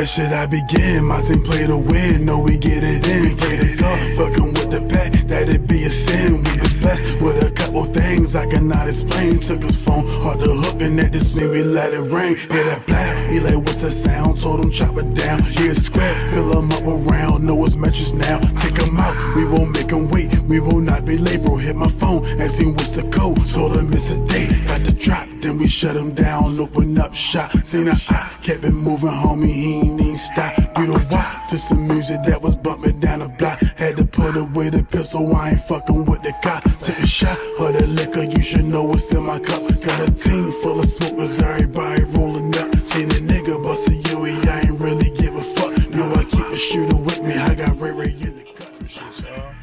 where should I begin? My team play to win, no we get it in. Play the God, fucking with the pack, that'd be a sin. We was blessed with a couple things I cannot explain. Took his phone, hard to hook, and that just mean we let it rain. Hear that blast, he like, what's the sound? Told him chop it down. Hear a scrap, fill him up around, know his metrics now. Take him out, we won't make him wait, we will not be late. Bro, hit my phone, asked him what's the code. Told him it's a date, got the drop, then we shut him down, open up shop. Seen a eye, kept it moving, homie, he ain't even stop. You know why? To some music that was bumping down the block. Had to put away the pistol, I ain't fucking with the cop. Took a shot of the liquor, you should know what's in my cup. Got a team full of smokers, everybody rolling up. Seen a nigga bust a Louie, I ain't really give a fuck. Know I keep a shooter with me, I got Ray in the cut. Appreciate y'all.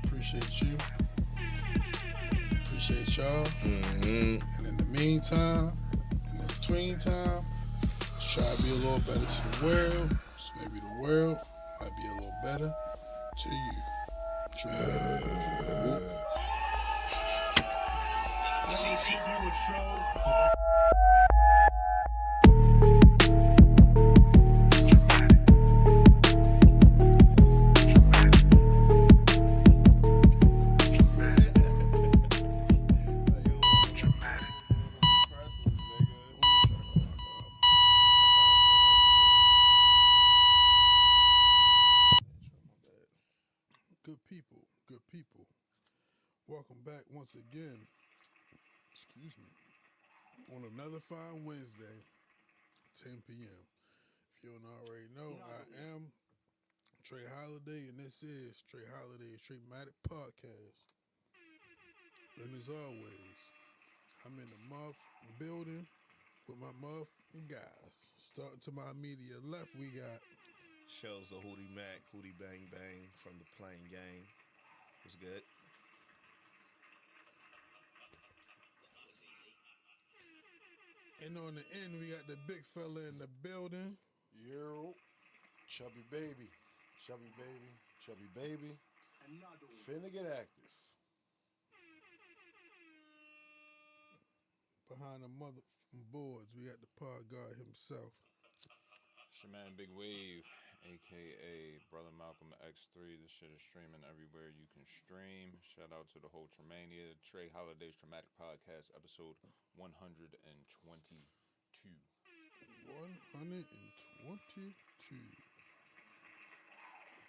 Appreciate you. Appreciate y'all. And in the meantime, in between time, let's try to be a little better to the world. So maybe the world might be a little better to you. Good people. Welcome back once again. Excuse me. On another fine Wednesday, 10 p.m. If you don't already know, I am Trey Holiday, and this is Trey Holiday's TRAMATIC podcast. And as always, I'm in the muff building with my muff guys. Starting to my immediate left, we got Shellz the HOOTIE Mac, HOOTIE Bang Bang from the Plain Gang. What's good? And on the end, we got the big fella in the building. Yo, chubby baby. Finna get active. Behind the motherfucking boards, we got the pod guard himself. It's your man Big Wave, a.k.a. Brother Malcolm X3. This shit is streaming everywhere you can stream. Shout out to the whole Tramania. Trey Holiday's TRAMATIC podcast, episode 122. 122.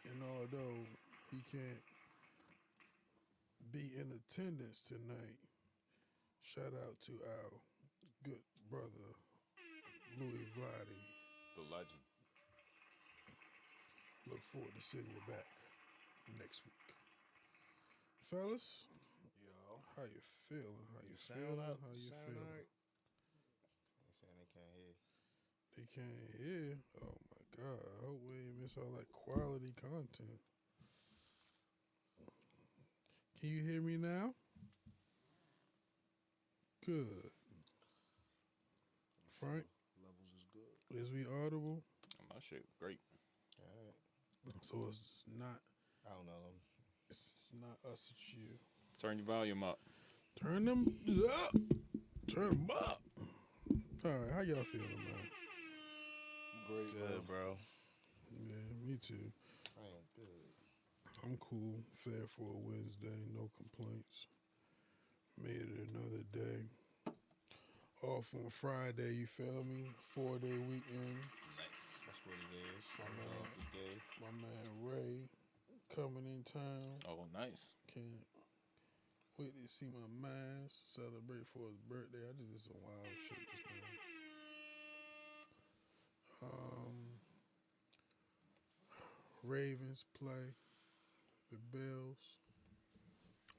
And although he can't be in attendance tonight, shout out to our good brother, Louie VLADES. The legend. Look forward to seeing you back next week. Fellas, Yo, how you feeling? How you Sound feeling? up. How you Sound feeling? alright. They saying they can't hear. They can't hear. Oh my God. I hope we ain't miss all that quality content. Can you hear me now? Good. Frank, levels is good. is we audible? My shit great. All right. So it's not, I don't know. it's not us, it's you. Turn your volume up. Turn them up. Turn them up. All right, how y'all feeling, man? Great, Good, bro. Yeah, me too. I am good. I'm cool. Fair for a Wednesday. No complaints. Made it another day. Off on Friday, you feel me? 4-day weekend. Nice. That's what it is. My man. Every day. My man Ray coming in town. Oh, nice. Can't wait to see my man celebrate for his birthday. I just did some wild shit just now. Ravens play the Bills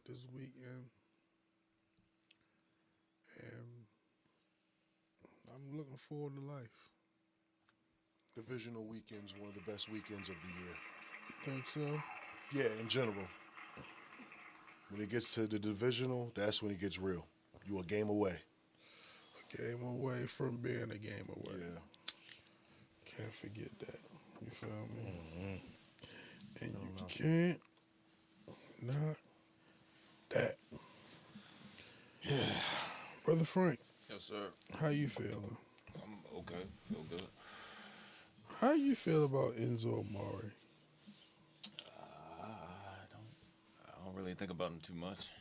this weekend. And I'm looking forward to life. Divisional weekend's one of the best weekends of the year. Think so? Yeah, in general. When it gets to the divisional, that's when it gets real. You a game away. A game away from being a game away. Yeah. Can't forget that. You feel me? Mm-hmm. And you can't not that. Yeah. Brother Frank, Yes, sir. how you feeling? I'm okay. Feel good. How you feel about Enzo Amore? I don't really think about him too much.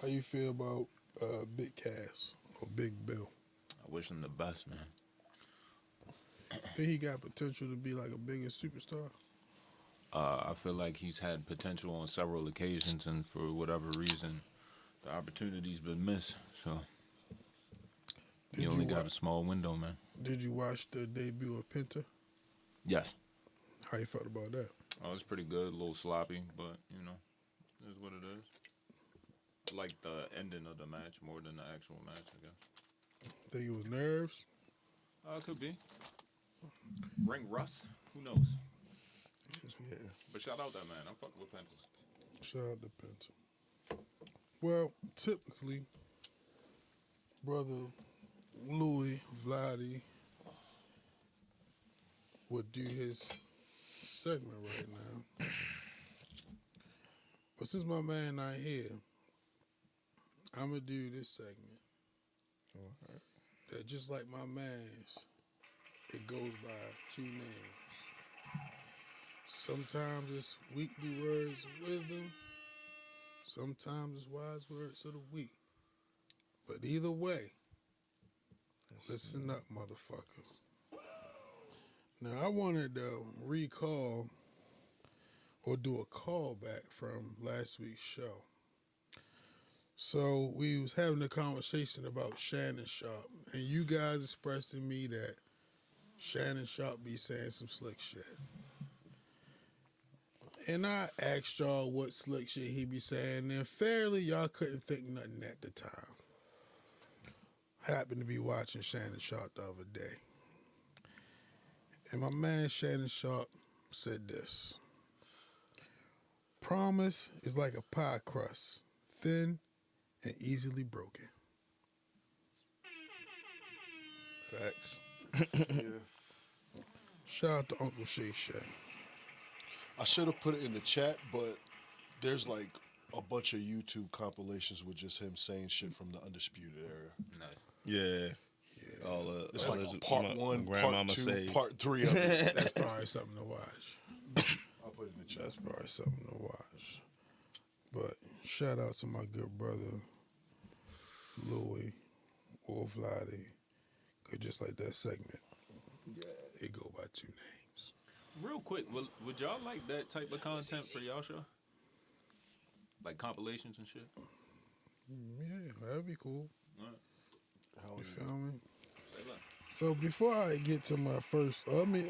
How you feel about Big Cass or Big Bill? I wish him the best, man. Think he got potential to be like a bigger superstar? I feel like he's had potential on several occasions, and for whatever reason, the opportunity's been missed. So he only got a small window, man. Did you watch the debut of Penta? Yes. How you felt about that? Oh, it's pretty good. A little sloppy, but, you know, it is what it is. I like the ending of the match more than the actual match, I guess. Think it was nerves? Could be. Ring rust? Who knows? Yeah. But shout out that man. I'm fucking with Penta. Shout out to Penta. Well, typically, brother Louie Vladi would do his segment right now. But since my man not here, I'm going to do this segment. All right. That just like my man's, it goes by two names. Sometimes it's weekly words of wisdom. Sometimes it's wise words of the week. But either way, listen up, motherfuckers. Now, I wanted to recall or do a callback from last week's show. So we was having a conversation about Shannon Sharp, and you guys expressed to me that Shannon Sharp be saying some slick shit. And I asked y'all what slick shit he be saying, and fairly y'all couldn't think nothing at the time. Happened to be watching Shannon Sharp the other day. And my man Shannon Sharp said this: promise is like a pie crust, thin and easily broken. Facts. Shout out to Uncle Shay Shay. I should have put it in the chat, but there's like a bunch of YouTube compilations with just him saying shit from the Undisputed era. Nice. Yeah. All It's all like his- a part my 1, grandmama part 2, say. part 3 of it. That's probably something to watch. I'll put it in the chat. That's probably something to watch. But shout out to my good brother, Louie or Vladi. Cause just like that segment, it go by two names. Real quick, would y'all like that type of content for y'all show? Like compilations and shit? Yeah, that'd be cool. All right. You feel me? Say less. So before I get to my first, let me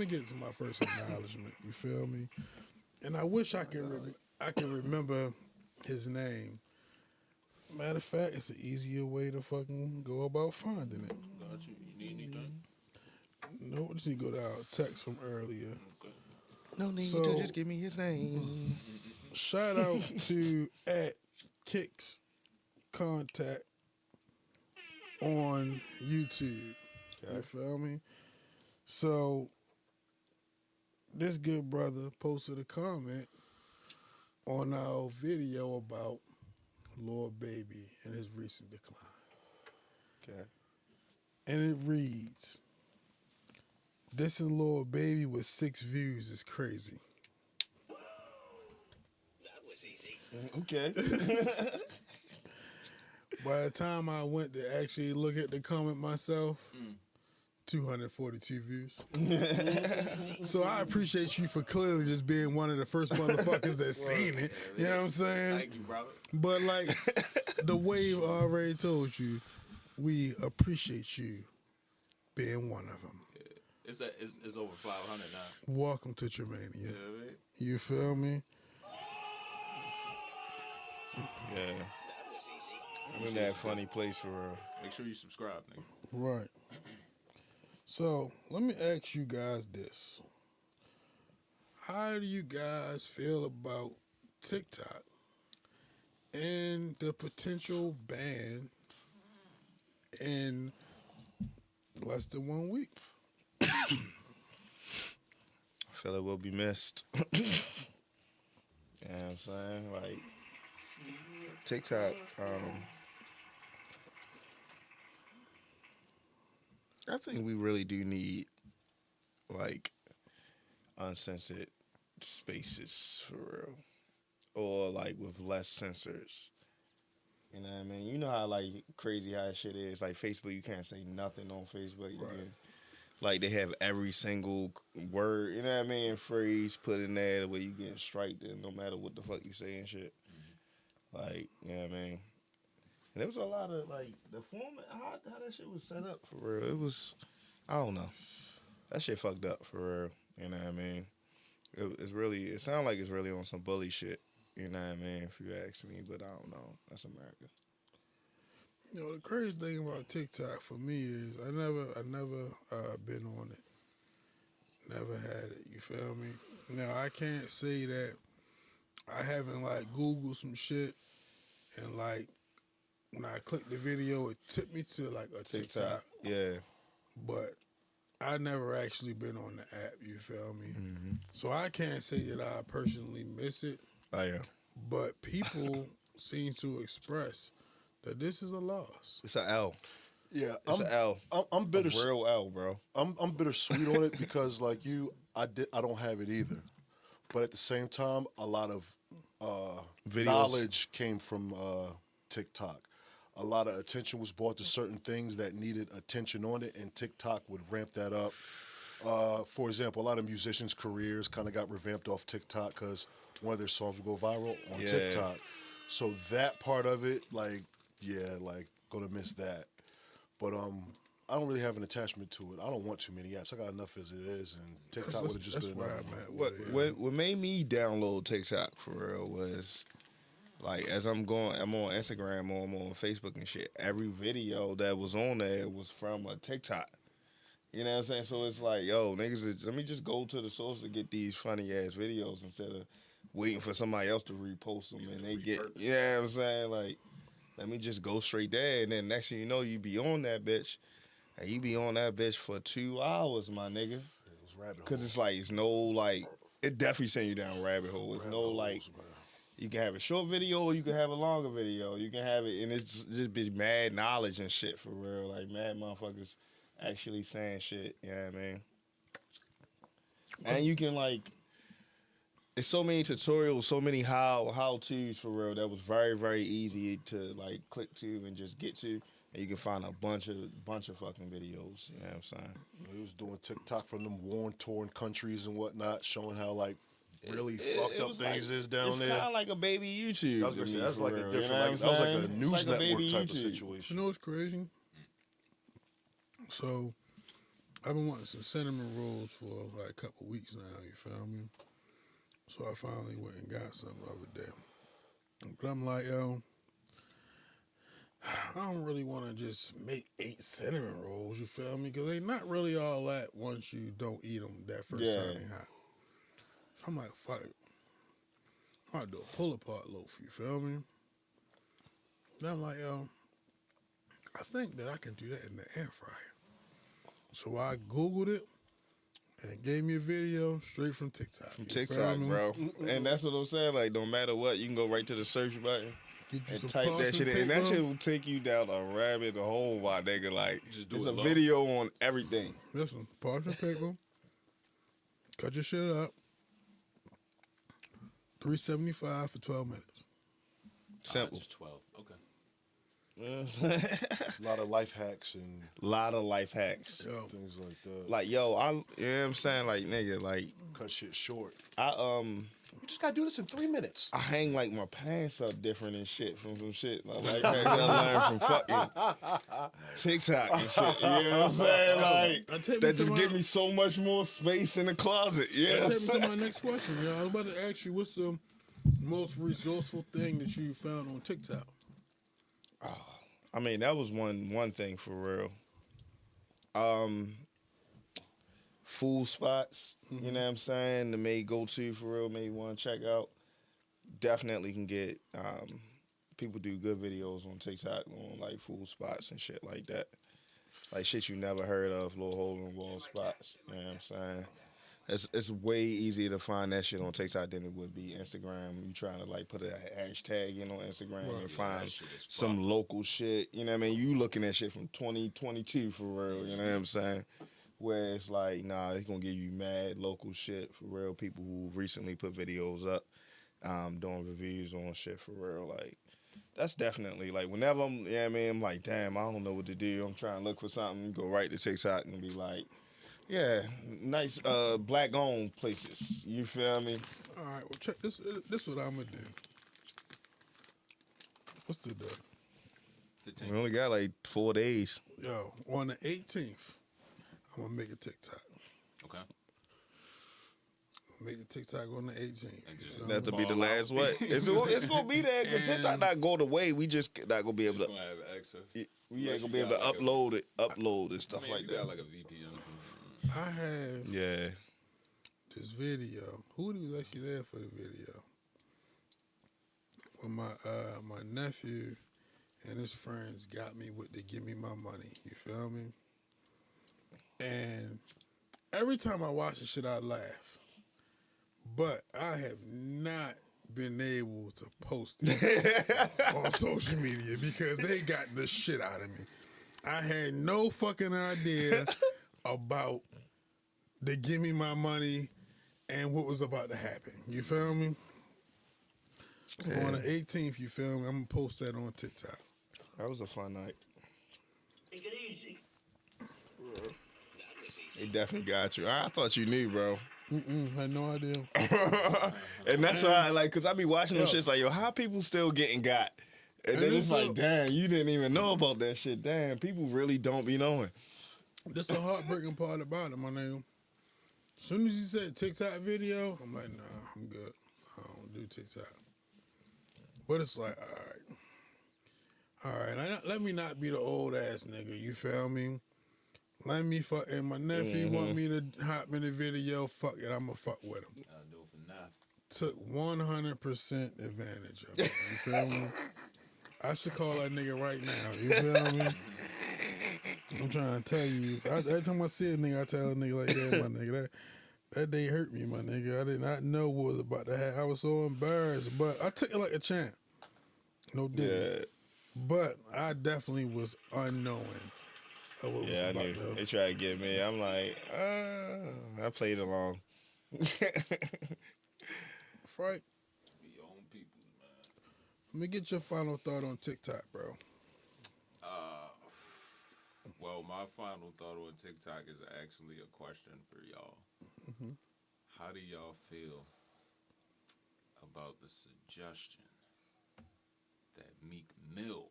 get to my first acknowledgement. You feel me? And I wish I could remember his name. Matter of fact, it's an easier way to fucking go about finding it. Got you. You need anything? No, just need to go to our text from earlier. Okay. No need So- to just give me his name. Shout out to @Kicks Contact on YouTube. You feel me? So this good brother posted a comment on our video about Lord Baby and his recent decline. Okay. And it reads, "Dissing Lord Baby with 6 views is crazy." Okay. By the time I went to actually look at the comment myself, 242 views. So I appreciate you for clearly just being one of the first motherfuckers that seen it. You know what I'm saying? Thank you, brother. But like the wave already told you, we appreciate you being one of them. It's over 500 now. Welcome to Tramania. Yeah, right? You feel me? Yeah. I'm in that funny place for real. Make sure you subscribe, nigga. Right. So let me ask you guys this. How do you guys feel about TikTok and the potential ban in less than 1 week? I feel it will be missed. You know what I'm saying? Like, TikTok, I think we really do need like uncensored spaces for real, or like with less censors. You know what I mean? You know how like crazy how shit is. Like Facebook, you can't say nothing on Facebook. Right. Like they have every single word, you know what I mean, phrase put in there the way you get striked in, no matter what the fuck you say and shit. Like, you know what I mean? And there was a lot of like the format, how that shit was set up for real. It was, I don't know, that shit fucked up for real. You know what I mean? It sounds like it's really on some bully shit. You know what I mean? If you ask me, but I don't know. That's America. You know, the crazy thing about TikTok for me is I never been on it. Never had it. You feel me? Now I can't say that I haven't like Googled some shit and like when I clicked the video, it took me to like a TikTok. Yeah. But I never actually been on the app. You feel me? Mm-hmm. So I can't say that I personally miss it. I am. But people seem to express that this is a loss. It's an L. Yeah, It's an L. I'm bitter. A real L, bro. I'm bittersweet on it because like you, I don't have it either. But at the same time, a lot of Videos. knowledge came from TikTok. A lot of attention was brought to certain things that needed attention on it, and TikTok would ramp that up. For example, a lot of musicians' careers kind of got revamped off TikTok because one of their songs would go viral on TikTok. So that part of it, like, yeah, like, gonna miss that. But I don't really have an attachment to it. I don't want too many apps. I got enough as it is, and TikTok would have just been where enough. I'm at. with it. What made me download TikTok for real was like as I'm on Instagram, I'm on Facebook and shit. Every video that was on there was from a TikTok. You know what I'm saying? So it's like, yo, niggas, let me just go to the source to get these funny ass videos instead of waiting for somebody else to repost them and they get, you know what I'm saying? Like, let me just go straight there, and then next thing you know, you be on that bitch, and you be on that bitch for 2 hours, my nigga. Because it's like, it's no, like, it definitely send you down a rabbit hole. It's no, like, you can have a short video or you can have a longer video. You can have it, and it's just be mad knowledge and shit for real. Like, mad motherfuckers actually saying shit, you know what I mean? And you can, like, it's so many tutorials, so many how-tos for real that was very, very easy to, like, click to and just get to. And you can find a bunch of fucking videos, you know what I'm saying? He was doing TikTok from them war-torn countries and whatnot, showing how, like, really fucked up things is down there. It's kind of like a baby YouTube. I was gonna say, that's like a real, different, you know like, that was like a saying? news It's like a network baby type of YouTube. situation. You know what's crazy? So, I've been wanting some cinnamon rolls for like a couple weeks now, you feel me? So I finally went and got some the other day. But I'm like, yo, I don't really want to just make 8 cinnamon rolls, you feel me? Because they not really all that once you don't eat them that first time they hot. So I'm like, fuck it. I might do a pull-apart loaf, you feel me? Then I'm like, yo, I think that I can do that in the air fryer. So I Googled it, and it gave me a video straight from TikTok. From TikTok, bro. And that's what I'm saying. Like, no matter what, you can go right to the search button and type that shit in. And that shit will take you down a rabbit hole, my nigga. Like, there's a video on everything. Listen, parchment paper, cut your shit up, $3.75 for 12 minutes. Simple. Just 12. Okay. A lot of life hacks and Yo, things like that. Like, yo, you know what I'm saying? Like, nigga, like, Cut shit short. I Just gotta do this in 3 minutes. I hang like my pants up different and shit from some shit. Like I learned from fucking TikTok and shit. You know what I'm saying? Like that just give me so much more space in the closet. Yeah. That takes me to my next question. Yo. I was about to ask you, what's the most resourceful thing that you found on TikTok? I mean, that was one thing for real. Food spots, you know what I'm saying? The may go to for real, maybe want to check out. Definitely can get people do good videos on TikTok on like food spots and shit like that. Like shit you never heard of, little hole in the wall spots. You know what I'm saying? It's way easier to find that shit on TikTok than it would be Instagram. You trying to like put a hashtag in on Instagram and find some local shit. You know what I mean? You looking at shit from 2022 for real. You know what I'm saying? where it's like, nah, it's gonna give you mad local shit for real. People who recently put videos up, doing reviews on shit for real. Like, that's definitely like whenever I'm, yeah, I mean, I'm like, damn, I don't know what to do. I'm trying to look for something. Go right to TikTok and be like, yeah, nice black owned places. You feel me? All right, well, check this. This what I'm gonna do. What's the day? We only got like 4 days. Yo, on the 18th, I'm gonna make a TikTok. Okay. Make a TikTok on the 18th. That to be the last what? It's gonna be there because TikTok not going away. We just not gonna be able Just to. gonna have access. We ain't gonna be able to upload and stuff like You that. got like a VPN. I have Yeah. this video. Hootie was actually there for the video. For my nephew and his friends got me with the give me my money. You feel me? And every time I watch the shit, I laugh. But I have not been able to post it on social media because they got the shit out of me. I had no fucking idea about the give me my money and what was about to happen. You feel me? So on the 18th, you feel me? I'm gonna post that on TikTok. That was a fun night. Take it easy. They definitely got you. I thought you knew, bro. Had no idea. And that's why, like, cause I be watching them shits like, yo, how people still getting got? And then it's like, damn, you didn't even know about that shit. Damn, people really don't be knowing. That's the heartbreaking part about it, my nigga. As soon as you said TikTok video, I'm like, nah, I'm good. I don't do TikTok. But it's like, all right, let me not be the old ass nigga. You feel me? Let me fuck, and my nephew want me to hop in the video. Fuck it, I'ma fuck with him. I'll do it for now. Took 100% advantage of it. You feel me? I should call that nigga right now. You feel me? I'm trying to tell you. Every time I see a nigga, I tell a nigga like that, my nigga. That day hurt me, my nigga. I did not know what was about to happen. I was so embarrassed, but I took it like a champ. No didn't. Yeah. But I definitely was unknowing of what was Yeah, I about knew. to They tried to get me. I'm like, I played along. Frank, Be your own people, man. let me get your final thought on TikTok, bro. Well, my final thought on TikTok is actually a question for y'all. How do y'all feel about the suggestion that Meek Mill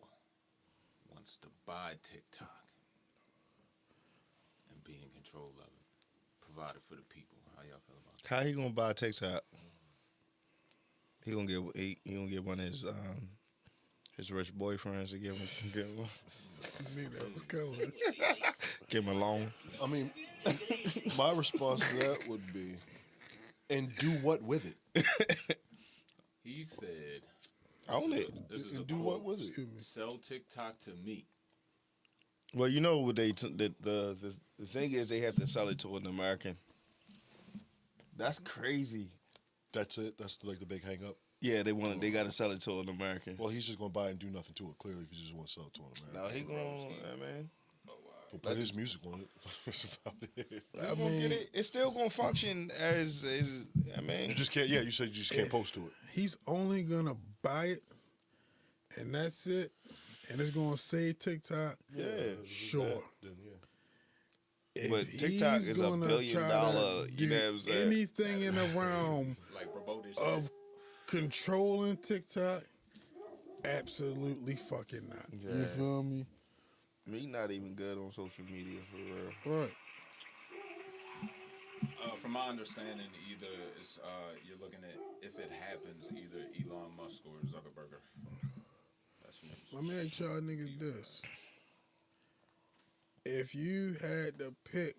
wants to buy TikTok and be in control of it, provide it for the people? How y'all feel about that? How he gonna buy TikTok? He gonna get one of his rich boyfriends to give him I knew that was coming. give him a loan. I mean, my response to that would be, and do what with it? He said, Own it. this is a And do quote, what with it? Excuse me. sell TikTok to me. Well, you know what the thing is, they have to sell it to an American. That's crazy. That's it. That's like the big hang up. Yeah, they got to sell it to an American. Well, he's just gonna buy it and do nothing to it. Clearly, if he just want to sell it to an American. No, he gonna, man. He'll put his music on it. That's about it. I mean, it's still gonna function as I mean. You just can't. Yeah, you said you just can't post to it. He's only gonna buy it, and that's it. And it's gonna save TikTok. Yeah, Sure. Then, yeah. If But TikTok he's is a gonna $1 billion, try to you know what I'm saying? anything in the realm Like promote this of shit. controlling TikTok, absolutely fucking not. You Yeah. feel me? Me not even good on social media for real. Right. From my understanding, either it's you're looking at if it happens, either Elon Musk or Zuckerberg. That's who's Let me ask y'all niggas this. If you had to pick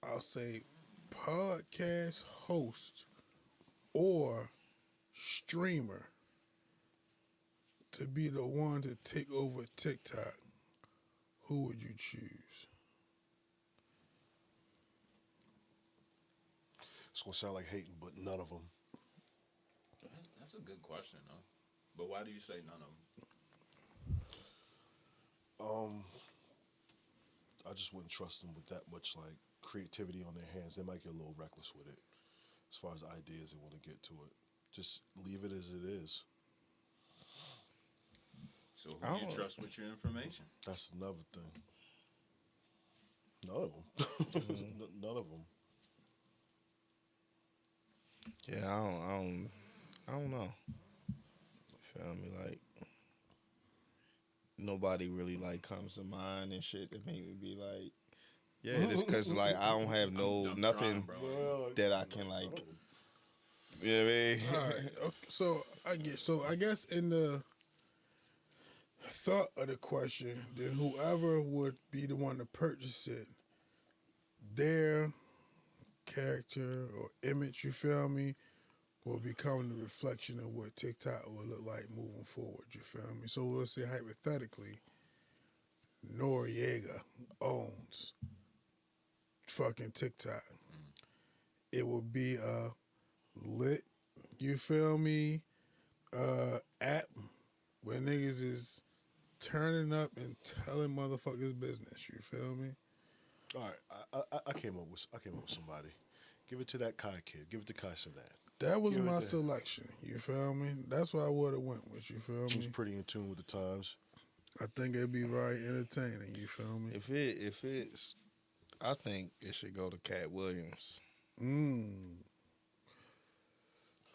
I'll say, podcast host or streamer to be the one to take over TikTok, who would you choose? It's gonna sound like hating, but none of them. That's a good question, though. But why do you say none of them? I just wouldn't trust them with that much like creativity on their hands. They might get a little reckless with it as far as ideas they want to get to it. Just leave it as it is. So who do you trust with your information? That's another thing. None of them. None of them. Yeah, I don't know. You feel me? Like, nobody really like comes to mind and shit that make me be like, yeah, just because like I don't have nothing that I can like. You know what I mean? All right. Okay, so I guess in the thought of the question, then whoever would be the one to purchase it, their character or image, you feel me, will become the reflection of what TikTok will look like moving forward, you feel me? So we'll say hypothetically, Noriega owns fucking TikTok. It will be a lit, you feel me, app where niggas is turning up and telling motherfuckers business, you feel me? All right, I came up with somebody. Give it to that Kai kid. Give it to Kai Sinat. That was my selection, you feel me? That's what I would have went with, you feel He was me? pretty in tune with the times. I think it'd be very entertaining, you feel me? If it's, I think it should go to Cat Williams.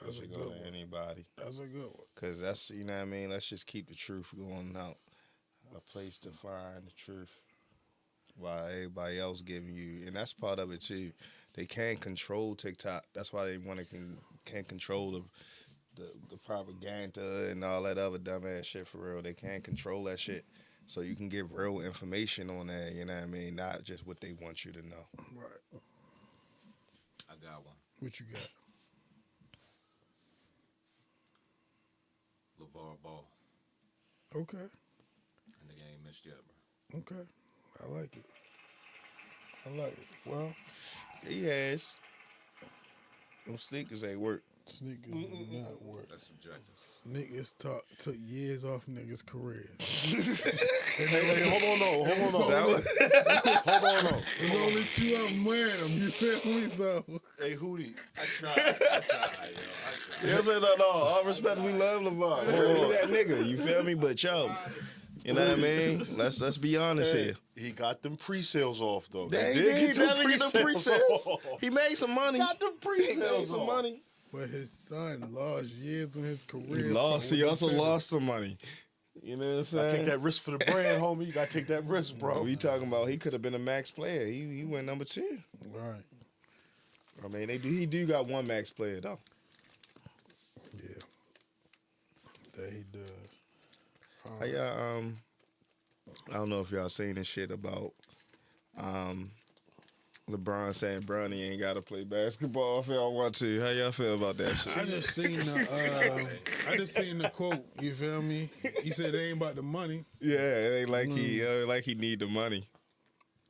That's a should good go one. to anybody. That's a good one. Cause that's, you know what I mean. Let's just keep the truth going out. A place to find the truth while everybody else giving you, and that's part of it too. They can't control TikTok. That's why they can't control the propaganda and all that other dumbass shit for real. They can't control that shit. So you can get real information on there. You know what I mean? Not just what they want you to know. Right. I got one. What you got? LeVar Ball. Okay. That nigga ain't missed yet, bro. Okay. I like it. I like it. Well, He has. Them sneakers ain't work. sneakers do not work. That's subjective. Sneakers took years off niggas' careers. Hey, hold on, Hold on. There's only 2 of them wearing them. You feel me? So Hey, Hootie. I tried, yo. I tried. You know what I'm saying? No. All respect, we love LeVar. He that nigga, you feel me? But yo, you know what I mean? Let's be honest here. He got them pre-sales off though. He did definitely get them pre-sales. off. He made some money. Got them He made pre-sales some off. money. but his son lost years on his career. He lost. for He what also said. lost some money. You know what I'm saying? Take that risk for the brand, homie. You gotta take that risk, bro. We talking about he could have been a max player. He went number 2. Right. I mean, he do got one max player though. Yeah. That he does. How y'all, I don't know if y'all seen this shit about LeBron saying Bronny ain't gotta play basketball if y'all want to. How y'all feel about that shit? I just seen the quote. You feel me? He said it ain't about the money. Yeah, it ain't like he need the money.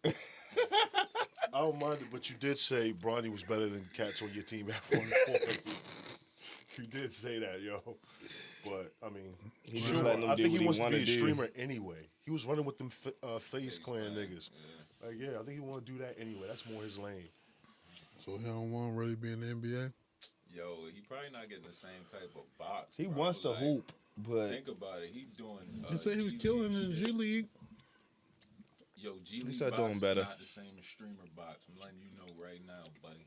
I don't mind it, but you did say Bronny was better than cats on your team at one point. You did say that, yo. But I mean, He just letting them I do think what he wants to wanna be a do. streamer anyway. He was running with them FaZe Clan niggas. Like, yeah, I think he want to do that anyway. That's more his lane. So he don't want to really be in the NBA. Yo, he probably not getting the same type of box. He bro. wants to Like, hoop, but Think about it. He doing. He said he was G killing League in the shit. G League. Yo, G League start box doing better. is not the same as streamer box. I'm letting you know right now, buddy.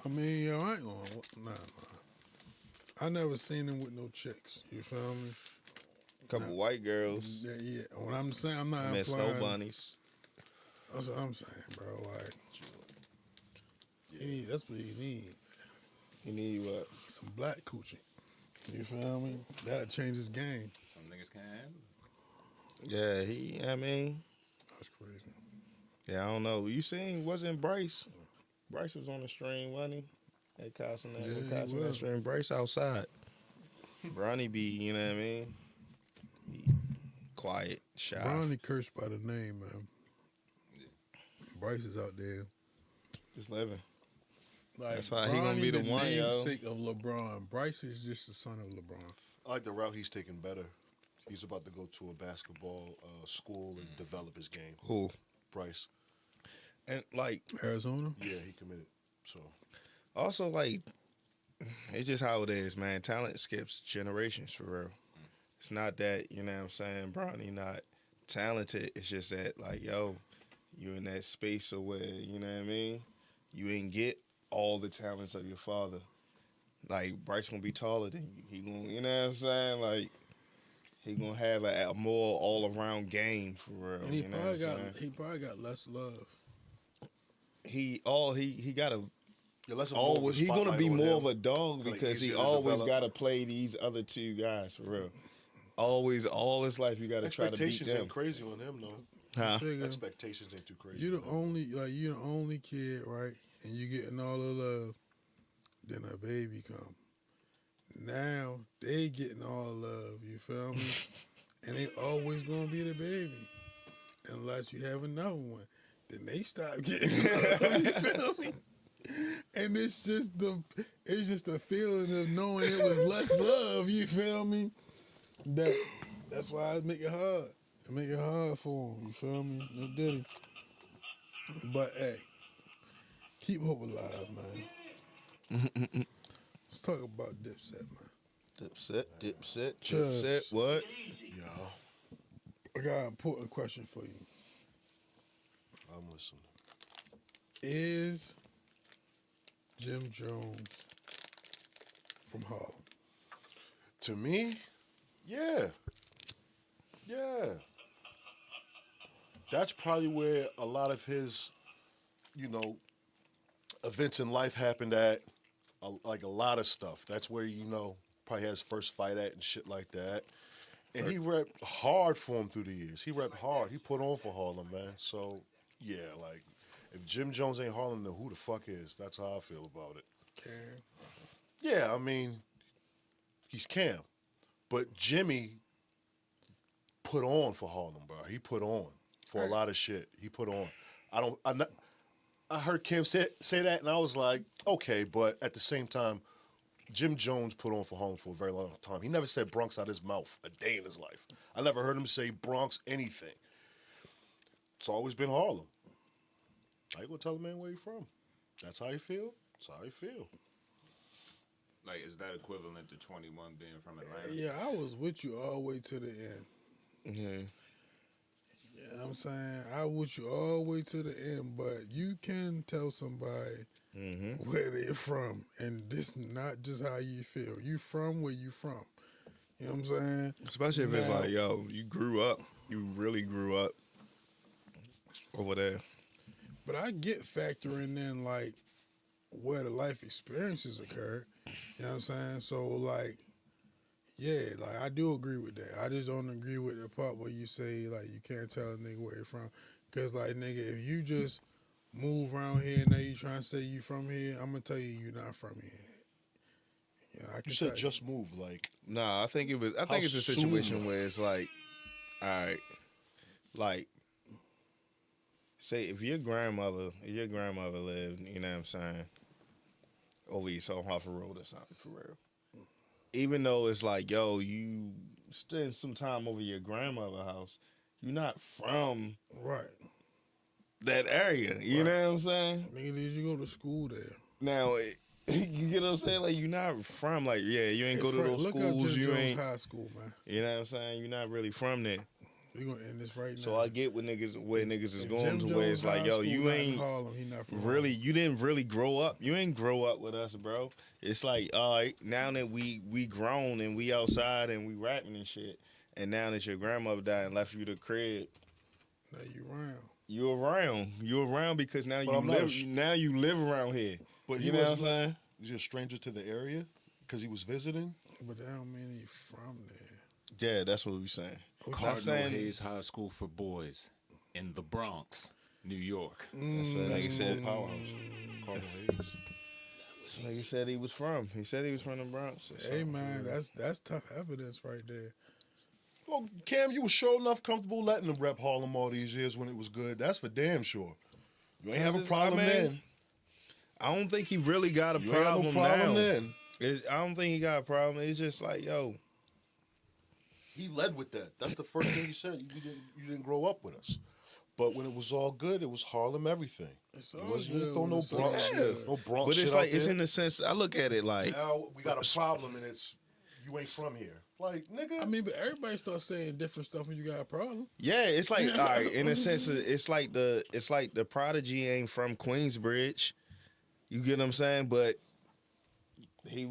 I mean, yo, I ain't gonna. Nah. I never seen him with no chicks. You feel me? couple white girls. Yeah. When I'm saying, I'm not Miss implying. Snow Bunnies. That's what I'm saying, bro. Like, that's what he need. He need what? Some black coochie. You feel me? That'll change his game. Some niggas can't handle it. Yeah, I mean, That's crazy. yeah, I don't know. You seen, wasn't Bryce? Bryce was on the stream, wasn't he? At Casa Yeah, he was. stream. Bryce outside. Bronny be, you know what I mean? Be quiet, shy. Bronny cursed by the name, man. Bryce is out there. Just living. Like, That's why he gonna be the one, yo. namesake of LeBron. Bryce is just the son of LeBron. I like the route he's taking better. He's about to go to a basketball school and develop his game. Who? Bryce. And like Arizona. Yeah, he committed. So also like it's just how it is, man. Talent skips generations for real. It's not that, you know what I'm saying, Bronny not talented. It's just that like, yo, you in that space of where, you know what I mean? You ain't get all the talents of your father. Like Bryce gonna be taller than you. He gonna, you know what I'm saying? Like he gonna have a more all around game for real. And he you know probably what I'm got saying? he probably got less love. He got a yeah, let's always he's gonna be more of a dog Kinda because he easier to always develop. gotta play these other two guys for real. Always, all his life you gotta try to beat Expectations them. ain't crazy on him though. Huh? Figure, Expectations ain't too crazy. you're the only kid, right? And you getting all the love. Then a baby come. Now they getting all the love. You feel me? And they always gonna be the baby, unless you have another one. Then they stop getting love. You feel me? And it's just the feeling of knowing it was less love. You feel me? That's why I make it hard. I make it hard for him. You feel me? No diddy. But hey, keep hope alive, man. Let's talk about Dipset, man. Dipset, Chubbz. what? Yeah, I got an important question for you. I'm listening. Is Jim Jones from Harlem? To me, yeah. That's probably where a lot of his, events in life happened at. Like a lot of stuff. That's where probably had his first fight at and shit like that. And he repped hard for him through the years. He repped hard. He put on for Harlem, man. So yeah, like if Jim Jones ain't Harlem, then who the fuck is? That's how I feel about it. Cam. Yeah, I mean, he's Cam, but Jimmy put on for Harlem, bro. He put on for a lot of shit. He put on. I heard Cam say that, and I was like, okay, but at the same time, Jim Jones put on for Harlem for a very long time. He never said Bronx out his mouth a day in his life. I never heard him say Bronx anything. It's always been Harlem. How you gonna tell a man where he from? That's how he feel. That's how he feel. Like, is that equivalent to 21 being from Atlanta? Yeah, I was with you all the way to the end. Yeah. You know what I'm saying? I with you all the way to the end, but you can tell somebody where they're from, and this not just how you feel. You from where you from. You know what I'm saying? Especially if it's like, yo, you grew up. You really grew up over there. But I get factoring in, like, where the life experiences occurred. You know what I'm saying? So, like, yeah, like, I do agree with that. I just don't agree with the part where you say, like, you can't tell a nigga where you're from. Because, like, nigga, if you just move around here and now you trying to say you from here, I'm going to tell you you're not from here. Yeah, I can You said tell just move, like Nah, I think it's a How situation soon? where it's like, all right, like, say if your grandmother lived, you know what I'm saying, over East on Hartford Road or something, for real. Even though it's like, yo, you spend some time over your grandmother's house, you're not from Right. that area. You know what I'm saying? Nigga, did you go to school there? Now, you get what I'm saying? Like, you're not from, like, yeah, you ain't go to Frank, those look up schools. Jim You Jones ain't, High School, man. you know what I'm saying? You're not really from there. We're going to end this right now. So I get where niggas is If going Jim to where Jones it's like, High yo, School you not in ain't Harlem, he not from really, Harlem. you didn't really grow up. You ain't grow up with us, bro. It's like, all right, now that we grown and we outside and we rapping and shit, and now that your grandmother died and left you the crib, Now you around. you around because now But I'm not you live around here. But You know what I'm saying? He's a stranger to the area because he was visiting. But that don't mean he from there. Yeah, that's what we saying. What Not Cardinal saying- Hayes High School for Boys in the Bronx, New York. That's what nigga said. Powerhouse. Cardinal Hayes. Like he said he was from. He said he was from the Bronx. or Hey, something. man, that's tough evidence right there. Well, Cam, you were sure enough comfortable letting him rep Harlem all these years when it was good. That's for damn sure. You ain't have a problem then. I don't think he really got a You ain't have problem, no problem now. then. I don't think he got a problem. It's just like, yo, he led with that. That's the first thing he said. You didn't grow up with us. But when it was all good, it was Harlem everything. It's It all wasn't good throw when no it's all Bronx, good. no Bronx But shit it's out like, it's there. in the sense, I look at it like, Now we got a problem and it's you ain't from here. Like, nigga. I mean, but everybody starts saying different stuff when you got a problem. yeah, it's like, all right, in a sense, it's like the Prodigy ain't from Queensbridge. You get what I'm saying? But they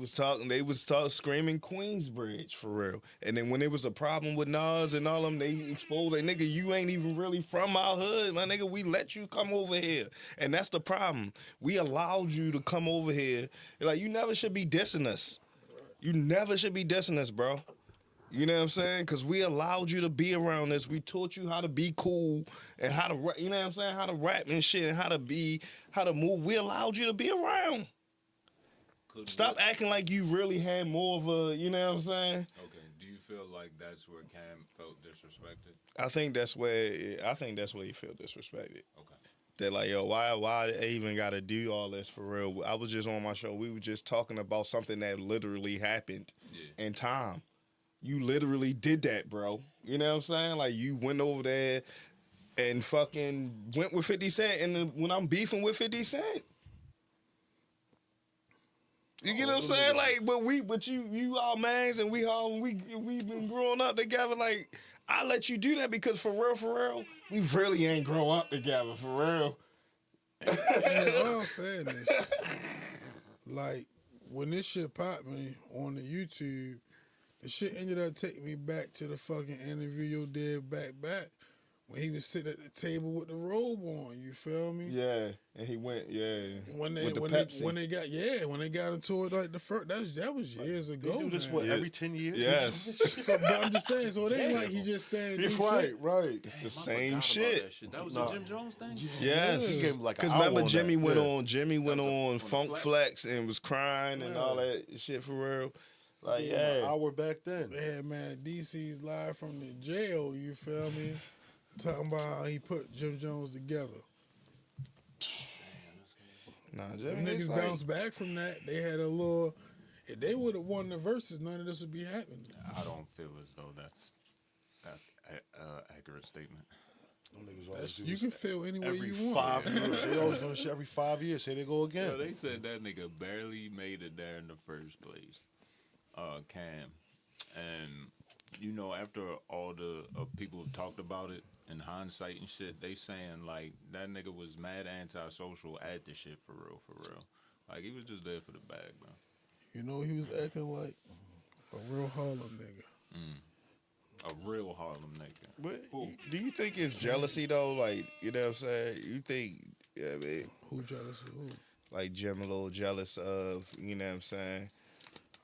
was screaming Queensbridge for real. And then when there was a problem with Nas and all them, they exposed, like, nigga, you ain't even really from our hood. My nigga, we let you come over here. And that's the problem. We allowed you to come over here. Like, you never should be dissing us. You never should be dissing us, bro. You know what I'm saying? Because we allowed you to be around us. We taught you how to be cool and how to, you know what I'm saying, how to rap and shit and how to move. We allowed you to be around. Stop acting like you really had more of a, you know what I'm saying? Okay. Do you feel like that's where Cam felt disrespected? I think that's where he felt disrespected. Okay. That like, yo, why I even got to do all this for real? I was just on my show. We were just talking about something that literally happened in time. You literally did that, bro. You know what I'm saying? Like, you went over there and fucking went with 50 Cent, and then when I'm beefing with 50 Cent. You get what I'm saying? Like, but you all mans, and we been growing up together. Like, I let you do that because for real, we really ain't grow up together for real. In all fairness, like when this shit popped me on the YouTube, the shit ended up taking me back to the fucking interview you did back when he was sitting at the table with the robe on. You feel me? Yeah, and he went When they with the when Pepsi. when they got into it like the first that was years ago. They do this, man. what, every 10 years? Yes, So, but I'm just saying, so it ain't like he just saying new shit. Right. it's the same shit. That was a Jim Jones thing? Yes, He gave him like an because hour remember on Jimmy that. went on on Funk Flex. Flex and was crying and all that shit for real. Like, An yeah, hour back then. Yeah, man, DC's live from the jail, you feel me? Talking about how he put Jim Jones together. nah, The Jimmy, it's niggas like, bounced back from that. They had a little. If they would have won the verses, none of this would be happening. I don't feel as though that's accurate statement. Them niggas always do You this can feel any way every you want. 5 years. They always doing shit every 5 years. Here they go again. Yo, they said that nigga barely made it there in the first place. Cam. And, you know, after all the people have talked about it in hindsight and shit, they saying, like, that nigga was mad antisocial at the shit for real. Like, he was just there for the bag, man. You know, he was acting like a real Harlem nigga. A real Harlem nigga. but do you think it's jealousy though? Like, you know what I'm saying? You think, Who jealous of who? like Jim a little jealous of, you know what I'm saying,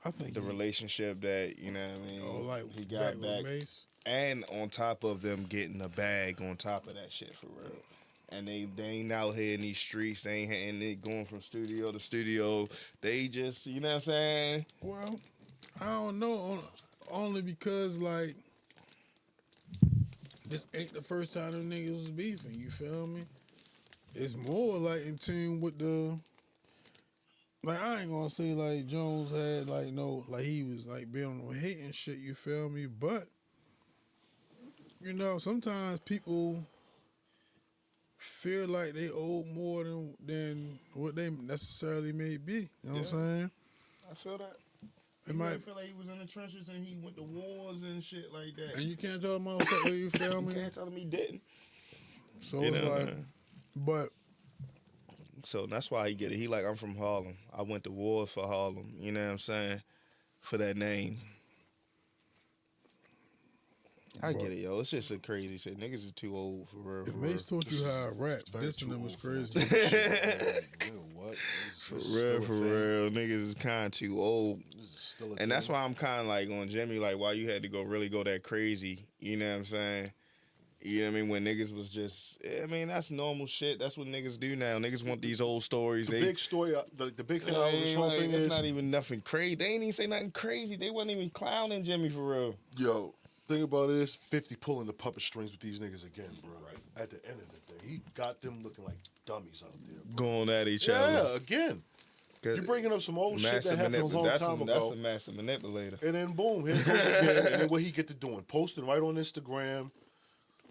I think the he- relationship that, you know what I mean, Oh, like he got back, with Mace. and on top of them getting a bag on top of that shit for real. And they ain't out here in these streets. They ain't going from studio to studio. They just, you know what I'm saying? Well, I don't know. Only because, like, this ain't the first time them niggas was beefing. You feel me? It's more, like, in tune with the... Like, I ain't gonna say, like, Jones had, like, no... Like, he was, like, being on no hate and shit, you feel me? But, you know, sometimes people feel like they owe more than what they necessarily may be. You know what I'm saying? I feel that. It might... feel like he was in the trenches and he went to wars and shit like that. And you can't tell a motherfucker, you feel You me? can't tell him he didn't. So You it's know, like, man. but So that's why he get it. He like, I'm from Harlem. I went to war for Harlem. You know what I'm saying? For that name. I get it, yo. It's just a crazy shit. Niggas is too old for real. if For Mace real. taught you how to rap, very dissing too them is old for that crazy. What? For real. Niggas is kind of too old. And that's why I'm kind of like on Jimmy, like, why you had to really go that crazy. You know what I'm saying? You know what I mean? When niggas was just, I mean, that's normal shit. That's what niggas do now. Niggas want these old stories. The big story, the big thing Yeah, out of this whole thing it's is, not even nothing crazy. They ain't even say nothing crazy. They wasn't even clowning Jimmy for real. yo, thing about it is 50 pulling the puppet strings with these niggas again, bro. Right. At the end of the day, he got them looking like dummies out there, bro. Going at each Yeah, other. again. You're bringing up some old shit that happened a long time ago. That's a master manipulator. And then boom, here it goes again. And then what he get to doing? Posting right on Instagram,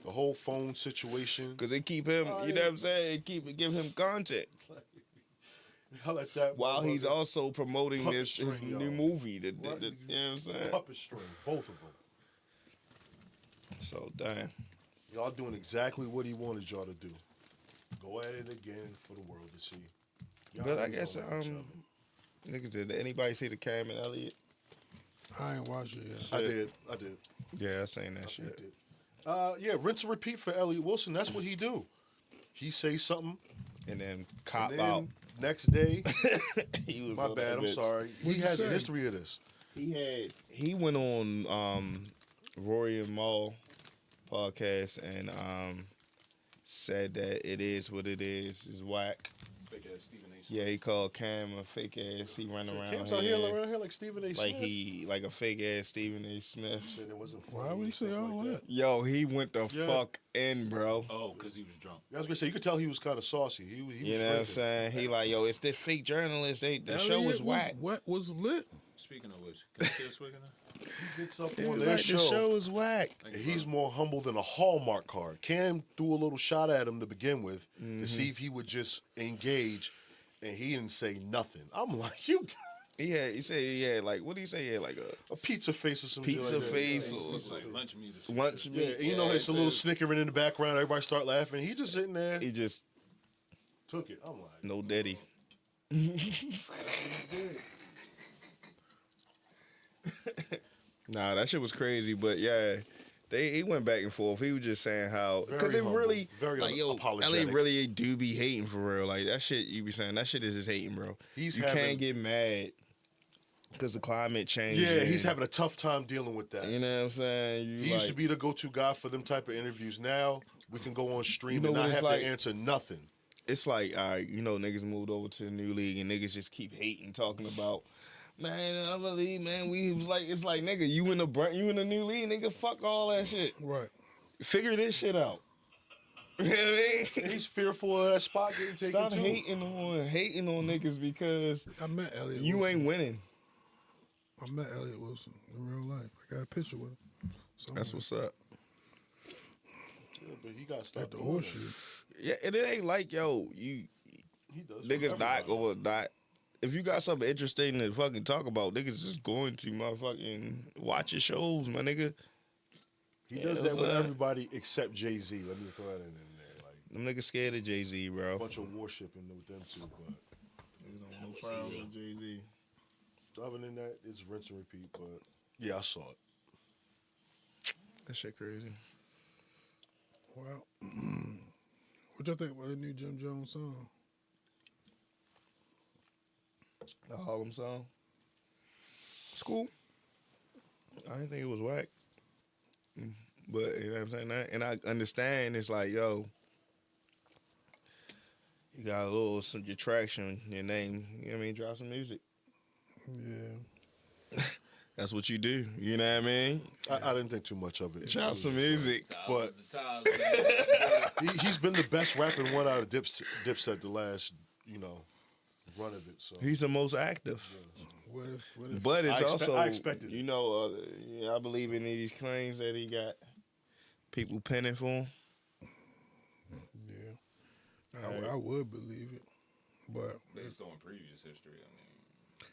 the whole phone situation. Because they keep him, you know what I'm saying? Give him content. I like that. While he's also promoting Puppet his string, new y'all. movie. You know Right. what I'm saying? Puppet string, both of them. So, damn. Y'all doing exactly what he wanted y'all to do. Go at it again for the world to see. Y'all But I ain't guess, gonna like each other. niggas, did anybody see the Cam and Elliot? I ain't watch it yet. I did. Yeah, I seen that shit. Yeah, rinse and repeat for Elliot Wilson. That's what he do. He say something, And then cop and then out. next day, He was my on bad, that I'm bitch. sorry. What'd He you has a say? history of this. He went on Rory and Maul podcast and said that it is what it is whack. Fake ass Stephen A. Smith. Yeah, he called Cam a fake ass. He run around Cam's here, out here around here like Stephen A. like Smith. like a fake ass Stephen A. Smith. Said it wasn't Why funny would he and say stuff all like that? Yo, he went the Yeah. fuck in, bro. Oh, because he was drunk. I was gonna say you could tell he was kind of saucy. He was You know what I'm drinking. saying? He like, yo, it's this fake journalist. The show Elliot was whack. What was lit? Speaking of which, can I still swig in there? He gets up He on was their like, show. the show is whack. Thank And you, he's brother. more humble than a Hallmark card. Cam threw a little shot at him to begin with to see if he would just engage, and he didn't say nothing. I'm like, you got He said he had like, what did he say? He had like a a pizza face or some shit pizza like that. face It's or like lunch meat or some lunch shit. meat. Yeah, and you know, it's a it little says- snickering in the background. Everybody start laughing. He just sitting there, He just took it. I'm like, no daddy. Nah, that shit was crazy, but yeah, he went back and forth. He was just saying how because Very it humble, really very like yo, unapologetic. Ellie really do be hating for real. Like that shit you be saying that shit is just hating, bro. You can't get mad because the climate change. Yeah, he's having a tough time dealing with that. You know what I'm saying? He used to be the go-to guy for them type of interviews. Now we can go on stream You know and what not it's have like? to answer nothing. It's like, all right, you know, niggas moved over to the new league and niggas just keep hating, talking about, man, I believe, man, it's like, nigga, you in the new league, nigga, fuck all that shit. Right. Figure this shit out. You know what I mean? He's fearful of that spot getting taken Stop too. hating on niggas because I met Elliot you Wilson. ain't winning. I met Elliot Wilson in real life. I got a picture with him. That's what's up. Yeah, but he got to stop At the doing horseshoe. that. Yeah, and it ain't like, yo, He does. niggas not. If you got something interesting to fucking talk about, niggas just going to motherfucking watch your shows, my nigga. He does that with everybody except Jay-Z. Let me throw that in there. Like Them niggas scared of Jay-Z, a bro. bunch of worshipping with them too. But No problem with Jay-Z. other than that, it's rinse and repeat. But yeah, I saw it. That shit crazy. Well, what y'all think about the new Jim Jones song? The Harlem song. It's cool. I didn't think it was whack. But, you know what I'm saying? And I understand it's like, yo, you got some detraction in your name. You know what I mean? Drop some music. Yeah. That's what you do. You know what I mean? I didn't think too much of it. Drop some music. But he's been the best rapping one out of Dipset the last, run of it. So He's the most active. What if But it's I expected it. I believe in these claims that he got people penning for him. yeah. I would believe it. But Based on previous history, I mean.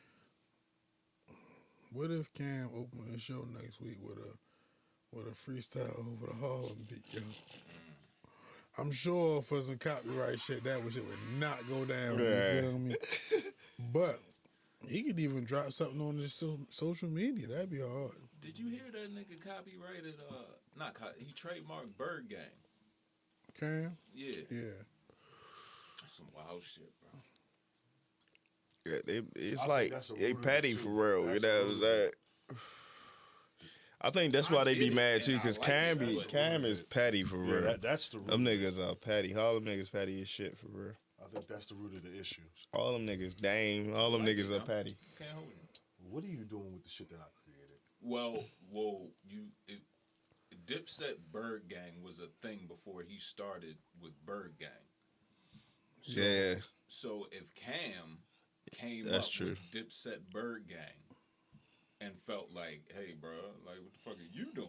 what if Cam opened the show next week with a freestyle over the Harlem beat, yo? I'm sure for some copyright shit, shit would not go down. Yeah. You feel me? But he could even drop something on his social media. That'd be hard. Did you hear that nigga copyrighted, he trademarked Bird Gang? Cam? Yeah. Yeah. That's some wild shit, bro. Yeah, it's I like think that's a they root petty too. for real. That's You know a what I'm root. saying? I think that's why they be get it, mad and too, I because like Cam it. Cam is petty for real. Yeah, that's the root. Them niggas are petty. All them niggas petty as shit for real. I think that's the root of the issue. All them niggas, Dame, all them like niggas it, are though. petty. Can't hold him. What are you doing with the shit that I created? Well, Dipset Bird Gang was a thing before he started with Bird Gang. Yeah. So if Cam came That's up true. with Dipset Bird Gang and felt like, hey, bro, like, what the fuck are you doing?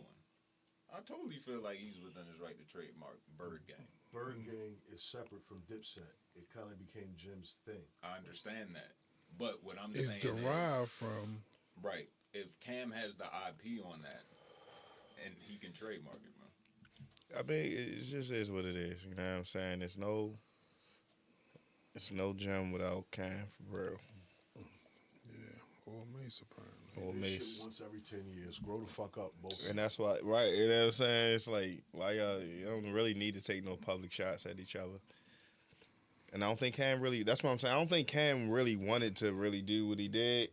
I totally feel like he's within his right to trademark Bird Gang. Bird Gang is separate from Dipset. It kind of became Jim's thing. I understand that. But what I'm It's saying derived is, from. right, if Cam has the IP on that, and he can trademark it, bro. I mean, it just is what it is. You know what I'm saying? It's no gym without Cam, for real. Yeah, or Mace apparently. Or This Mace. shit once every 10 years. Grow the fuck up, both. And that's why, right? You know what I'm saying? It's like you don't really need to take no public shots at each other. And I don't think Cam really. That's what I'm saying. I don't think Cam really wanted to really do what he did.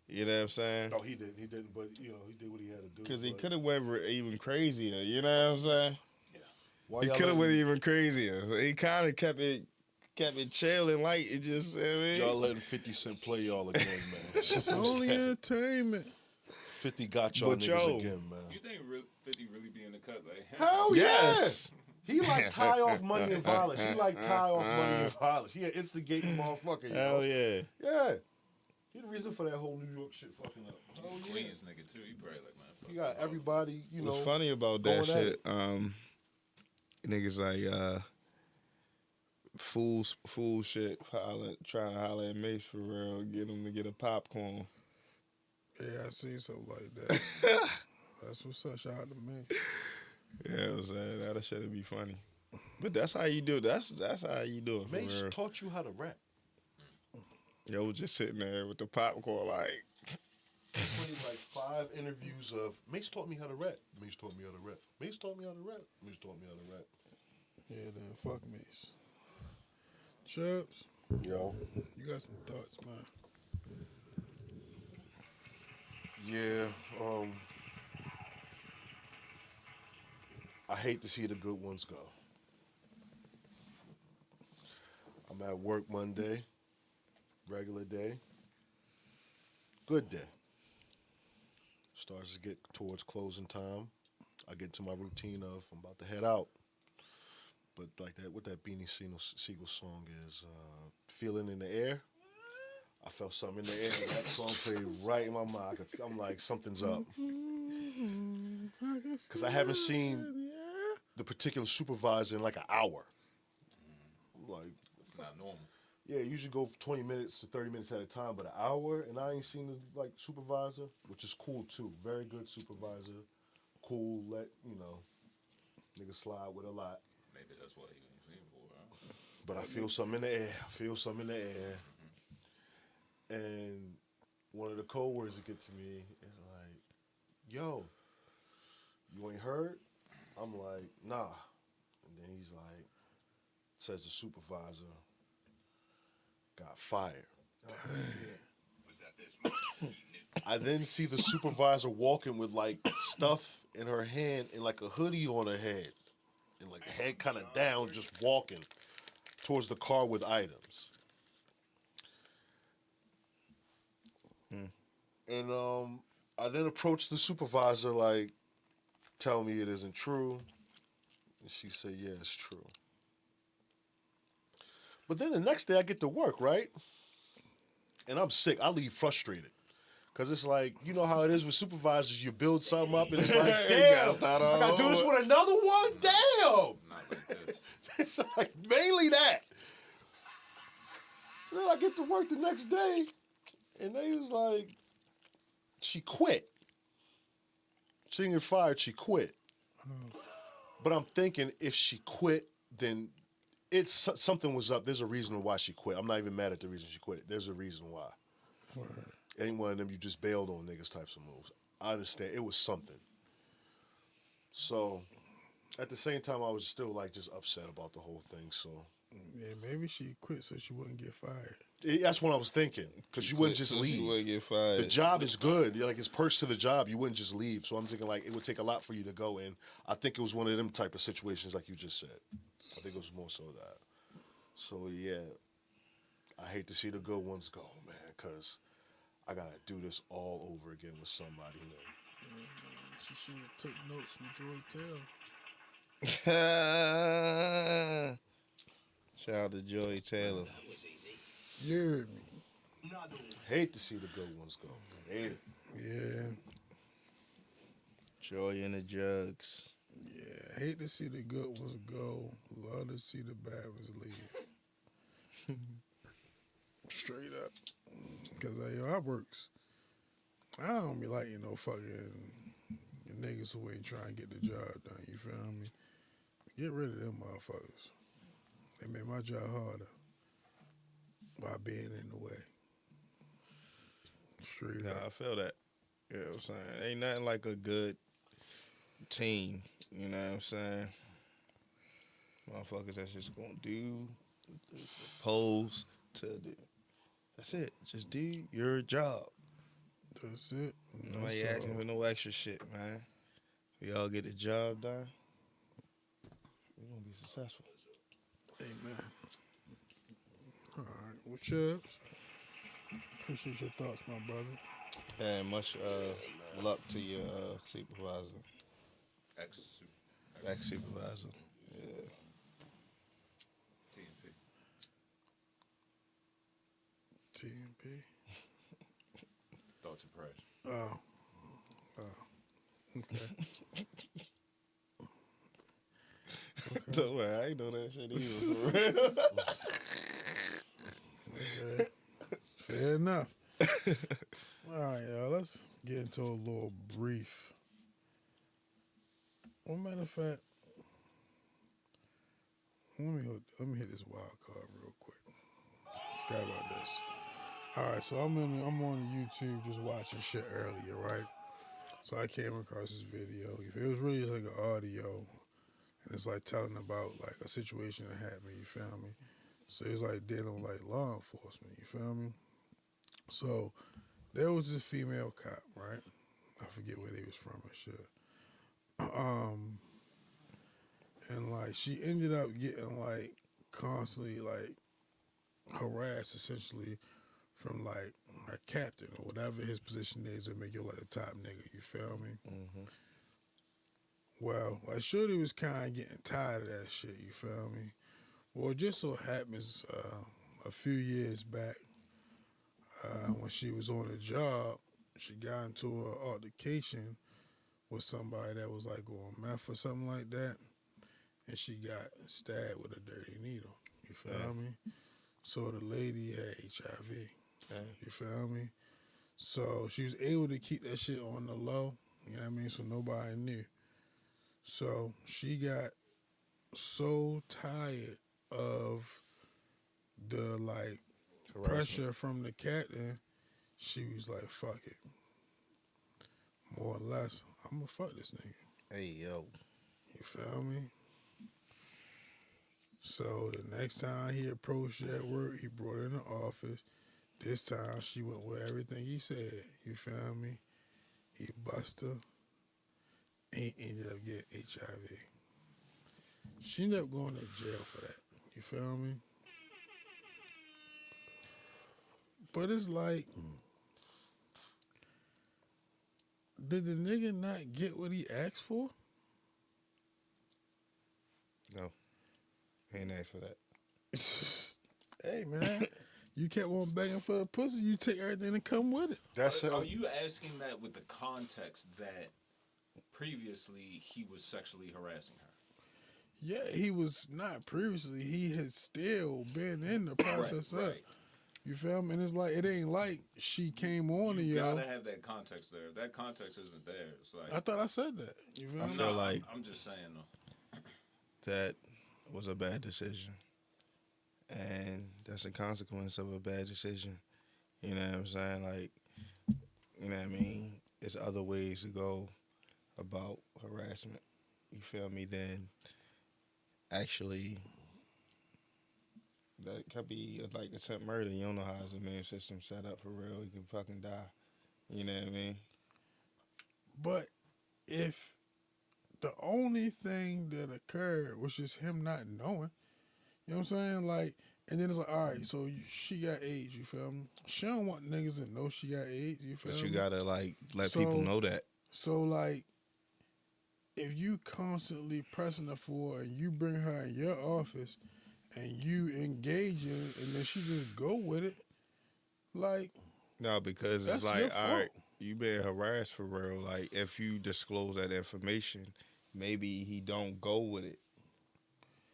You know what I'm saying? No, he didn't. He didn't. But he did what he had to do. Because he but- could have went even crazier. You know what I'm saying? Why He y'all could have letting- went even crazier. He kind of kept it chill and light. It just, I mean, Y'all letting 50 Cent play y'all again, man. It's only entertainment. 50 got y'all But niggas yo, again, man. You think 50 really be in the cut? Like, Hell yes. yeah! He like tie off money and violence. He like tie off money and violence. He an instigating motherfucker. You Hell know? yeah. Yeah. He the reason for that whole New York shit fucking up. He's a Queens nigga, too. He probably like, man, fuck He got it. everybody, you know. What's funny about going that at shit, niggas like fool shit, trying to holler at Mace for real, get him to get a popcorn. Yeah, I seen something like that. That's what's up. Shout out to me. Yeah, I was saying that shit'd be funny. But that's how you do it. That's how you do it for Mace real. taught you how to rap. Yo was just sitting there with the popcorn like. Played like 5 interviews of Mace taught me how to rap. Mace taught me how to rap. Mace taught me how to rap. Mace taught me how to rap. Yeah, then fuck Mace. Chubbz, Yo. you got some thoughts, man. Yeah, I hate to see the good ones go. I'm at work Monday, regular day, good day. Starts to get towards closing time. I get to my routine of I'm about to head out. But like that, what that Beanie Siegel song is, Feeling in the Air. I felt something in the air. That song played right in my mind. I'm like, something's up. Because I haven't seen the particular supervisor in like an hour. I'm like, It's not normal. yeah, you usually go for 20 minutes to 30 minutes at a time, but an hour, and I ain't seen the like supervisor, which is cool too. Very good supervisor. Cool, let, nigga slide with a lot. Maybe that's what he was in for, huh? But I feel something in the air. I feel something in the air. And one of the code words that get to me is like, yo, you ain't heard? I'm like, nah. And then he's like, says the supervisor got fired. I then see the supervisor walking with like stuff in her hand and like a hoodie on her head. And like the head kind of down, just walking towards the car with items. And I then approached the supervisor, like, tell me it isn't true. And she said, yeah, it's true. But then the next day I get to work, right? And I'm sick. I leave frustrated. Because it's like, you know how it is with supervisors. You build something up and it's like, damn, I got to do this with another one? Damn. Not like this. It's like, mainly that. Then I get to work the next day, and they was like, she quit. She didn't get fired, she quit. But I'm thinking if she quit, then it's something was up. There's a reason why she quit. I'm not even mad at the reason she quit. There's a reason why. Word. Ain't one of them you just bailed on niggas types of moves. I understand. It was something. So, at the same time, I was still like just upset about the whole thing. So, Yeah, maybe she quit so she wouldn't get fired. that's what I was thinking. Because you wouldn't just So leave. You wouldn't get fired. The job is good. Like, it's perks to the job. You wouldn't just leave. So I'm thinking like it would take a lot for you to go in. I think it was one of them type of situations like you just said. I think it was more so that. So yeah, I hate to see the good ones go, man, because I gotta do this all over again with somebody new. Yeah, man. She should have took notes from Joy Taylor. Shout out to Joy Taylor. You heard me. Hate to see the good ones go. Hate it. Yeah, Joy in the jugs. yeah. Hate to see the good ones go. Love to see the bad ones leave. Straight up. Because I works. I don't be like, fucking niggas who ain't trying to get the job done. You feel me? Get rid of them motherfuckers. They make my job harder by being in the way. Straight Nah, up. I feel that. You know what I'm saying? Ain't nothing like a good team. You know what I'm saying? Motherfuckers that's just gonna do pose to do. That's it. Just do your job. That's it. Nobody That's asking all. for no extra shit, man. We all get the job done. We're gonna be successful. Amen. All right. Well, Chubbz, appreciate your thoughts, my brother. And much luck to your supervisor, ex-supervisor. Yeah. TNP. TNP. Thoughts and prayers. Oh. Okay. Don't worry, I ain't know that shit either. For real. Okay. Fair enough. All right, y'all. Let's get into a little brief. Well, matter of fact, let me hit this wild card real quick. Forgot about this. All right, so I'm on YouTube just watching shit earlier, right? So I came across this video. It was really just like an audio, and it's like telling about like a situation that happened. You feel me? So it's like dealing with like law enforcement. You feel me? So there was this female cop, right? I forget where they was from and shit. And like she ended up getting like constantly like harassed essentially from like her captain or whatever his position is to make you like the top nigga. You feel me? Mm-hmm. Well, like Shorty was kind of getting tired of that shit. You feel me? Well, it just so happens a few years back when she was on a job, she got into an altercation with somebody that was like on meth or something like that, and she got stabbed with a dirty needle. You feel me? So the lady had HIV. You feel me? So she was able to keep that shit on the low. You know what I mean? So nobody knew. So she got so tired of the like pressure from the captain, she was like, fuck it. More or less, I'm gonna fuck this nigga. Hey, yo. You feel me? So the next time he approached her at work, he brought her in the office. This time she went with everything he said. You feel me? He busted her. He ended up getting HIV. She ended up going to jail for that. You feel me? But it's like, did the nigga not get what he asked for? No. He ain't asked for that. Hey, man. You kept on begging for the pussy, you take everything that come with it. That's Are you asking that with the context that previously he was sexually harassing her? Yeah, he was not previously. He had still been in the process of. You feel me? And it's like, it ain't like she came on to You yo. gotta have that context there. That context isn't there. It's like I thought I said that. You feel me? feel like I'm just saying though. that was a bad decision. And that's a consequence of a bad decision. You know what I'm saying? Like, you know what I mean? There's other ways to go about harassment. You feel me? Then actually, that could be like attempt murder. You don't know how his immune system set up for real. You can fucking die. You know what I mean? But if the only thing that occurred was just him not knowing, you know what I'm saying? Like, and then it's like, all right, so she got AIDS, you feel me? She don't want niggas to know she got AIDS, you feel me? But you gotta like let So- people know that. So, like, if you constantly pressing her for and you bring her in your office and you engage in it and then she just go with it, Like, No, because that's it's like, your all right, fault. you been harassed for real. Like, if you disclose that information, maybe he don't go with it.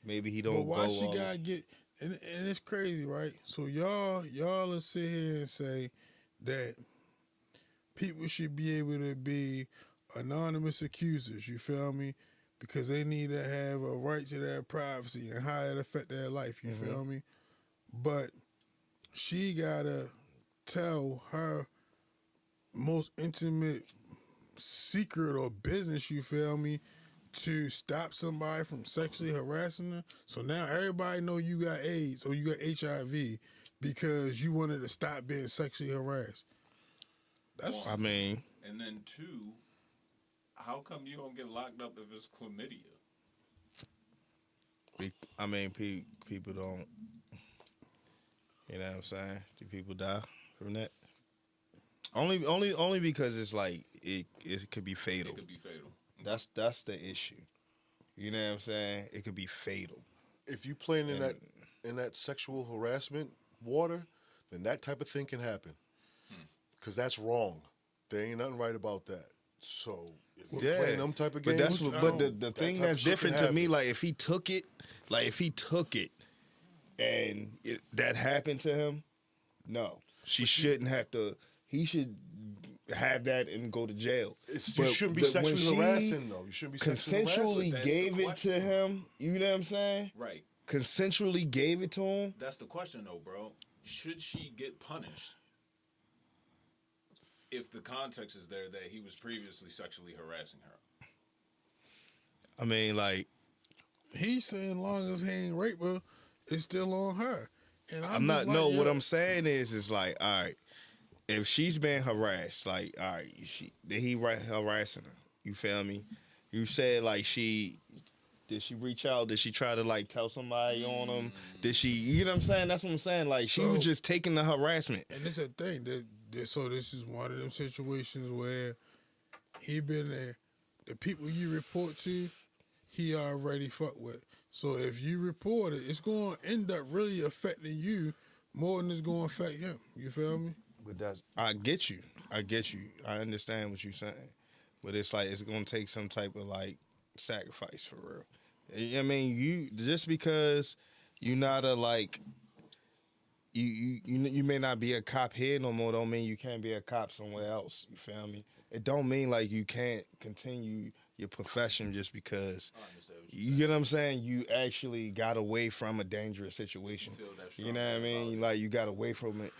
Maybe he But don't why go she all. gotta get? And it's crazy, right? So y'all will sit here and say that people should be able to be anonymous accusers. You feel me? Because they need to have a right to their privacy and how it affect their life. You feel me? But she gotta tell her most intimate secret or business, you feel me, to stop somebody from sexually harassing her. So now everybody know you got AIDS or you got HIV because you wanted to stop being sexually harassed. That's I mean, And then two, how come you don't get locked up if it's chlamydia? people don't. You know what I'm saying? Do people die from that? Only because it's like it could be fatal. It could be fatal. That's the issue. You know what I'm saying? It could be fatal. If you playing in that sexual harassment water, then that type of thing can happen. Because that's wrong. There ain't nothing right about that. So if you're playing them type of games, but that's what, but the thing type of that's shit different can to me, happen. like if he took it, and that happened to him, no, she shouldn't have to. He should have that and go to jail. You But- shouldn't be but when sexually she harassing though. You shouldn't be sexually harassing. Consensually That's the gave it to question. him. You know what I'm saying? Right. Consensually gave it to him. That's the question, though, bro. Should she get punished if the context is there that he was previously sexually harassing her? I mean, like, he's saying, long as he ain't raped her, it's still on her. And I'm not. just like, No, yo, what I'm saying is like, all right, if she's been harassed, like, all right, did he harassing her? You feel me? You said like did she reach out? Did she try to like tell somebody on him? Did she? You know what I'm saying? That's what I'm saying. Like she was So- just taking the harassment. And it's a thing so this is one of them situations where he been there. The people you report to, he already fucked with. So if you report it, it's going to end up really affecting you more than it's going to affect him. You feel me? But I get you. I understand what you're saying. But it's like it's gonna take some type of like sacrifice for real. I mean, you just because you're not a like you may not be a cop here no more don't mean you can't be a cop somewhere else. You feel me? It don't mean like you can't continue your profession just because I understand what you get what I'm saying. You actually got away from a dangerous situation. feel that You know what I strongly mean? about Like you got away from it.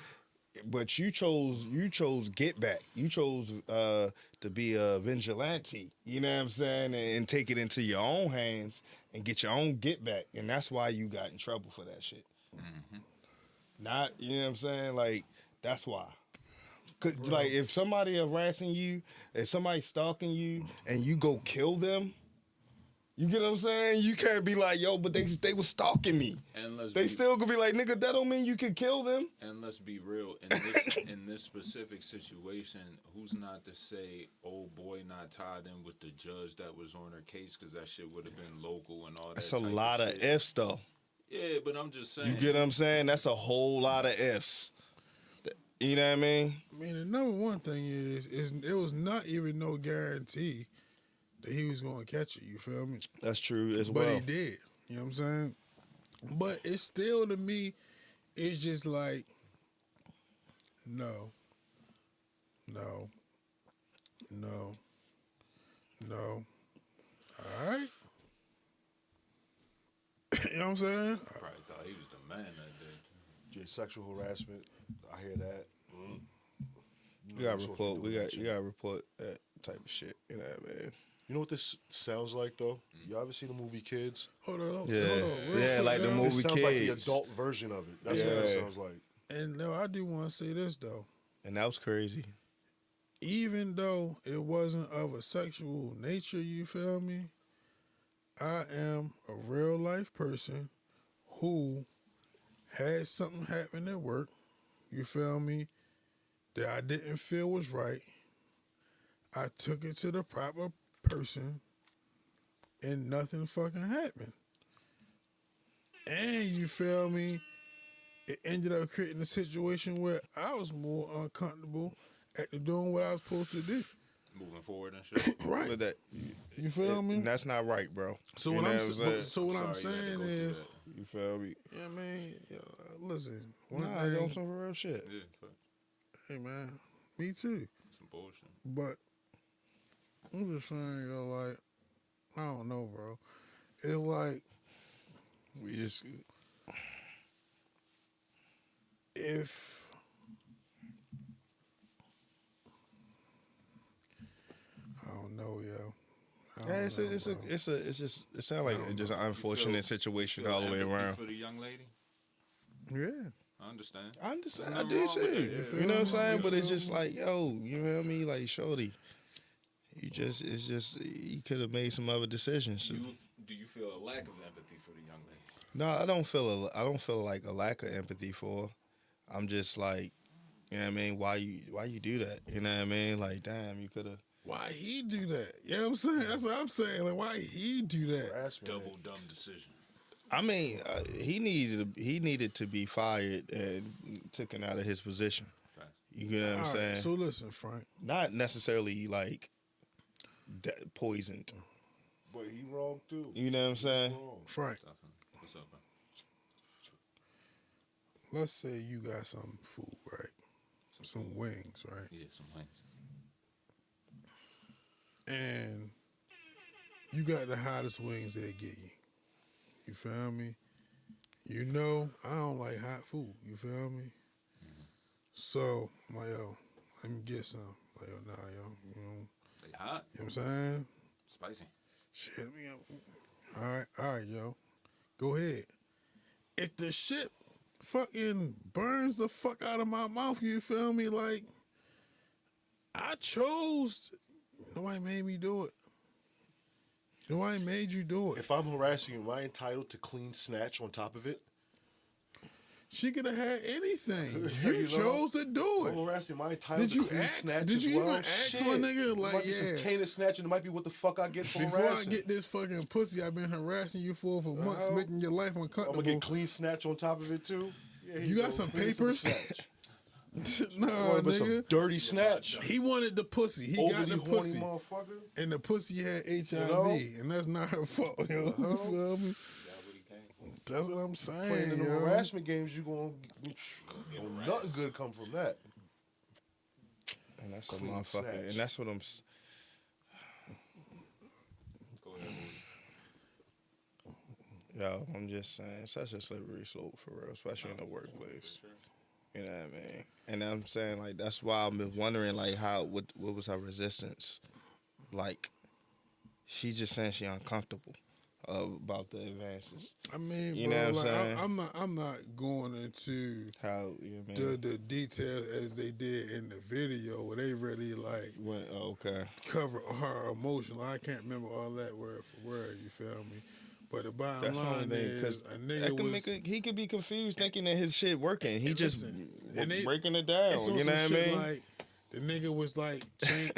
But you chose get back. You chose to be a vigilante. You know what I'm saying, and take it into your own hands and get your own get back. And that's why you got in trouble for that shit. Not, you know what I'm saying, like that's why. 'Cause, like if somebody harassing you, if somebody stalking you, and you go kill them, you get what I'm saying? You can't be like, yo, but they was stalking me. And They still could be like, nigga, that don't mean you can kill them. And let's be real, in this specific situation, who's not to say, oh boy, not tied in with the judge that was on her case because that shit would have been local and all that. That's a type lot of shit. ifs, though. Yeah, but I'm just saying. You get what I'm saying? That's a whole lot of ifs. You know what I mean? I mean, the number one thing is it was not even no guarantee that he was going to catch it. You feel me? That's true as But well. he did. You know what I'm saying? But it's still, to me, it's just like, no. All right. You know what I'm saying? Probably thought he was the man that day. Yeah, sexual harassment. I hear that. You gotta That's what report. we do with You gotta report that type of shit. You know what I mean? You know what this sounds like though? You ever see the movie Kids? Hold on. Yeah. Hold on. Real Yeah, quick, like the y'all. movie It sounds like the Kids. adult version of it. That's what Yeah. it sounds like. And no, I do want to say this, though. And that was crazy. Even though it wasn't of a sexual nature, you feel me? I am a real life person who had something happen at work, you feel me, that I didn't feel was right. I took it to the proper person and nothing fucking happened. And you feel me, it ended up creating a situation where I was more uncomfortable after doing what I was supposed to do. Moving forward and shit. Right. But that, You feel me? that's not right, bro. So You what know I'm what saying, so what I'm Sorry you had to saying go through is, that. You feel me? yeah, man. Yeah, listen, one Nah, thing, on some real shit. Yeah, fuck. hey man, me too. Some bullshit. But I'm just saying, yo, like, I don't know, bro. It's like We just if I don't know, yo. I don't yeah, it's know, bro. it sounds like just an unfortunate situation all the way Empathy around. for the young lady. Yeah. I understand. I understand. I Nothing do wrong with too. that, You know what I'm saying? You But it's feel just me? like, yo, you know what I mean? Like, shorty, you could have made some other decisions. Do you feel a lack of empathy for the young lady? No, I don't feel like a lack of empathy for her. I'm just like, you know what I mean? Why you do that? You know what I mean? Like, damn, you could have. Why he do that? You know what I'm saying? That's what I'm saying. Like, why he do that? Harassment. Double dumb decision. I mean, he needed to be fired and taken out of his position. Facts. You know what I'm All right, saying? so listen, Frank. Not necessarily like poisoned. But he wrong too. You know what I'm saying? Wrong. Frank, Definitely. What's up, bro? let's say you got some food, right? Some wings, right? Yeah, some wings. And you got the hottest wings they get you. You feel me? You know, I don't like hot food. You feel me? So, I'm like, yo, let me get some. Like, yo, nah, yo, you know They hot, what I'm saying? spicy. Shit, me up. All right, yo. Go ahead. If the shit fucking burns the fuck out of my mouth, you feel me? Like, I chose. Nobody made me do it. Nobody made you do it. If I'm harassing you, am I entitled to clean snatch on top of it? She could have had anything. You You know, chose to do I'm it. harassing you, am I entitled Did to you clean ask? snatch Did as you well? even ask Shit. my nigga? It Like, might be yeah. some tainted snatch, and it might be what the fuck I get for Before harassing. I get this fucking pussy I've been harassing you for months, Uh-huh. making your life I'm uncomfortable. gonna get clean snatch on top of it too. Yeah, here You go. got some Clean papers? snatch. Nah, Wanted nigga. some dirty snatch. He wanted the pussy. He got Overly the horny pussy. motherfucker. And the pussy had HIV, know? and that's not her fault, yo. You Uh-huh. feel me? That's what he came for. That's what I'm Playing saying, in the yo. harassment games, you gonna nothing good come from that. And that's a Clean motherfucker. snatch. And that's what I'm. Go ahead, Louie. Yo, I'm just saying, such a slippery slope for real, especially in the workplace. You know what I mean? And I'm saying, like, that's why I've been wondering, like, what was her resistance? Like, she just saying she uncomfortable about the advances. I mean, You bro, know what I'm like, saying? I'm not going into How, you know what I mean? the details as they did in the video where they really, like, Okay. cover her emotion. I can't remember all that word for word, you feel me? But the bottom That's the only line thing, is because a nigga was... he could be confused thinking that his shit working. He And just listen, and they- breaking it down. It's on You know some what I shit mean? Like, the nigga was, like,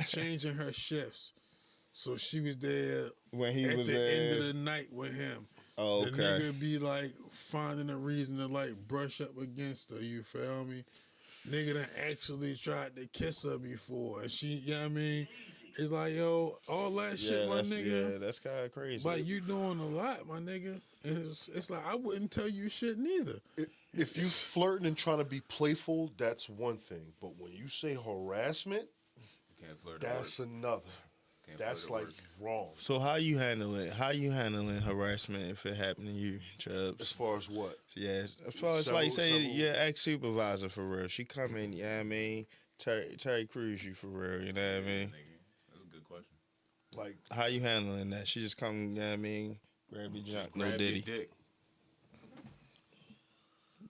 changing her shifts. So she was there When he at was the there. end of the night with him. Oh, The okay. nigga be like finding a reason to like brush up against her, you feel me? Nigga done actually tried to kiss her before. And she, you know what I mean? It's like, yo, all that shit, my nigga. Yeah, that's kind of crazy. Like, you doing a lot, my nigga. And it's like, I wouldn't tell you shit neither. If you flirting and trying to be playful, that's one thing. But when you say harassment, You can't flirt. that's another. Can't That's flirt like at work. wrong. So how you handling harassment if it happened to you, Chubbz? As far as what? Yes, as far as Several- like say several- your ex supervisor for real, she come in, you know what I mean, Terry Crews you for real, you know what I mean. Nigga, that's a good question. Like, How you handling that? She just come, you know what I mean, grab your junk, no Grab diddy. your dick.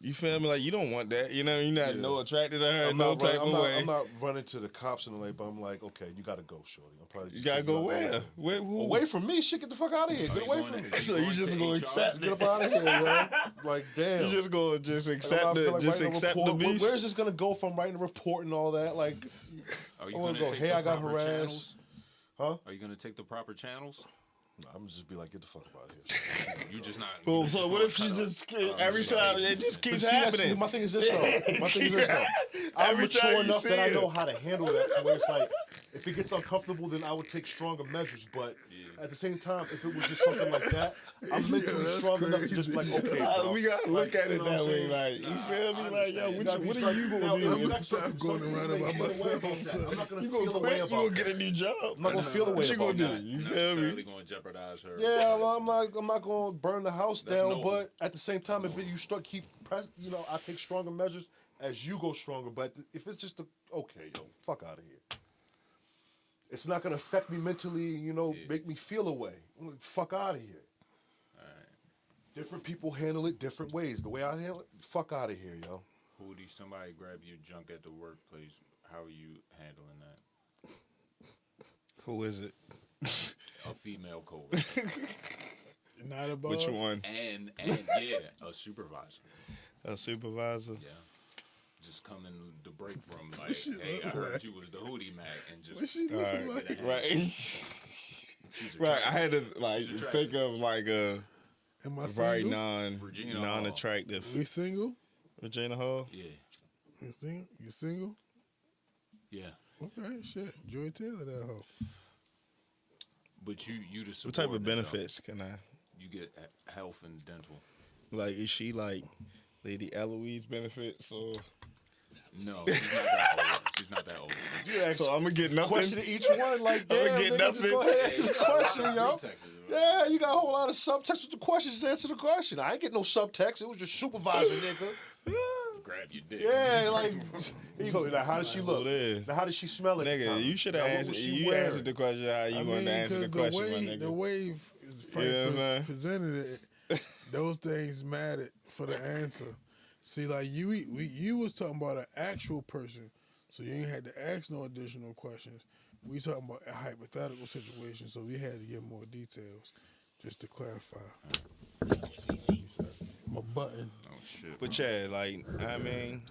You feel me? Like you don't want that, you know. You're not Yeah. no attracted to her, I'm no not, type I'm of not, way. I'm not running to the cops and like, but I'm like, okay, you gotta go, shorty. I'm probably You just gotta go gonna where? Where? Who? Away from me, shit. Get the fuck out of here. Are Get you away going from me. to- So you just to gonna HR? accept Get it? up out of here, yo. Like, damn. You just gonna just Like, accept I feel the like just writing a accept the report. beast? Where's this gonna go from writing a report and all that? Like, Are you I wanna gonna go, take hey, the I got proper harassed. channels? Huh? Are you gonna take the proper channels? I'm just be like, get the fuck up out of here. You just not. Boom. So what if she just every time it just keeps happening? My thing is this though. I'm Every time mature you enough see that I it. know how to handle that. To where it's like, if it gets uncomfortable, then I would take stronger measures. But at the same time, if it was just something like that, I'm mentally that's strong enough to just be like, okay, bro. We gotta look at you it know that what I'm way. saying? Like, you feel me? I Like, yo, understand. what are you gonna do? I'm gonna stop going around about myself. I'm not gonna You feel gonna a way quit? You about gonna that. get a new job? I'm not gonna feel a way What you gonna about do? that. You Not feel me? necessarily going to jeopardize her. Yeah, I'm not going to burn the house That's down, noble. but at the same time, if you start I take stronger measures as you go stronger. But if it's just okay, yo, fuck out of here. It's not gonna affect me mentally, make me feel a way. I'm like, fuck out of here. All right. Different people handle it different ways. The way I handle it, fuck out of here, yo. Hootie, somebody grab your junk at the workplace. How are you handling that? Who is it? A female coworker. Not about Which one? and yeah, a supervisor. A supervisor? Yeah. Just come in the break room like, hey, I heard you was the Hootie Mac, and just what she look like. Right. she's Right. I had to She's think of like a Am I very single? Regina non-attractive We single? Regina Hall. Yeah, You single? You single? yeah. Okay, shit. Joy Taylor, that hoe. But you the What type of subordinate, benefits can I? though. You get health and dental. Like, is she like Lady Eloise benefits or? No, she's not that old. She's not that old. Yeah, So I'm gonna get nothing. question to each one, like, I'ma damn, get nigga, nothing. just go ahead and answer the question, yo. Free Texas, right? Yeah, you got a whole lot of subtext with the question. Just answer the question. I ain't get no subtext. It was just supervisor, nigga. Grab your dick. Yeah, like, here you go. Like, how does she look? Who it is? Now, how does she smell at the Nigga, time? you should Now, have what answered. was she You wearing? answered the question how you wanted to answer the question, my nigga. The wave You know what I'm saying? presented it, those things mattered for the answer. See, like you was talking about an actual person, so you ain't had to ask no additional questions. We talking about a hypothetical situation, so we had to give more details just to clarify. My button. Oh shit. But yeah, like, I mean,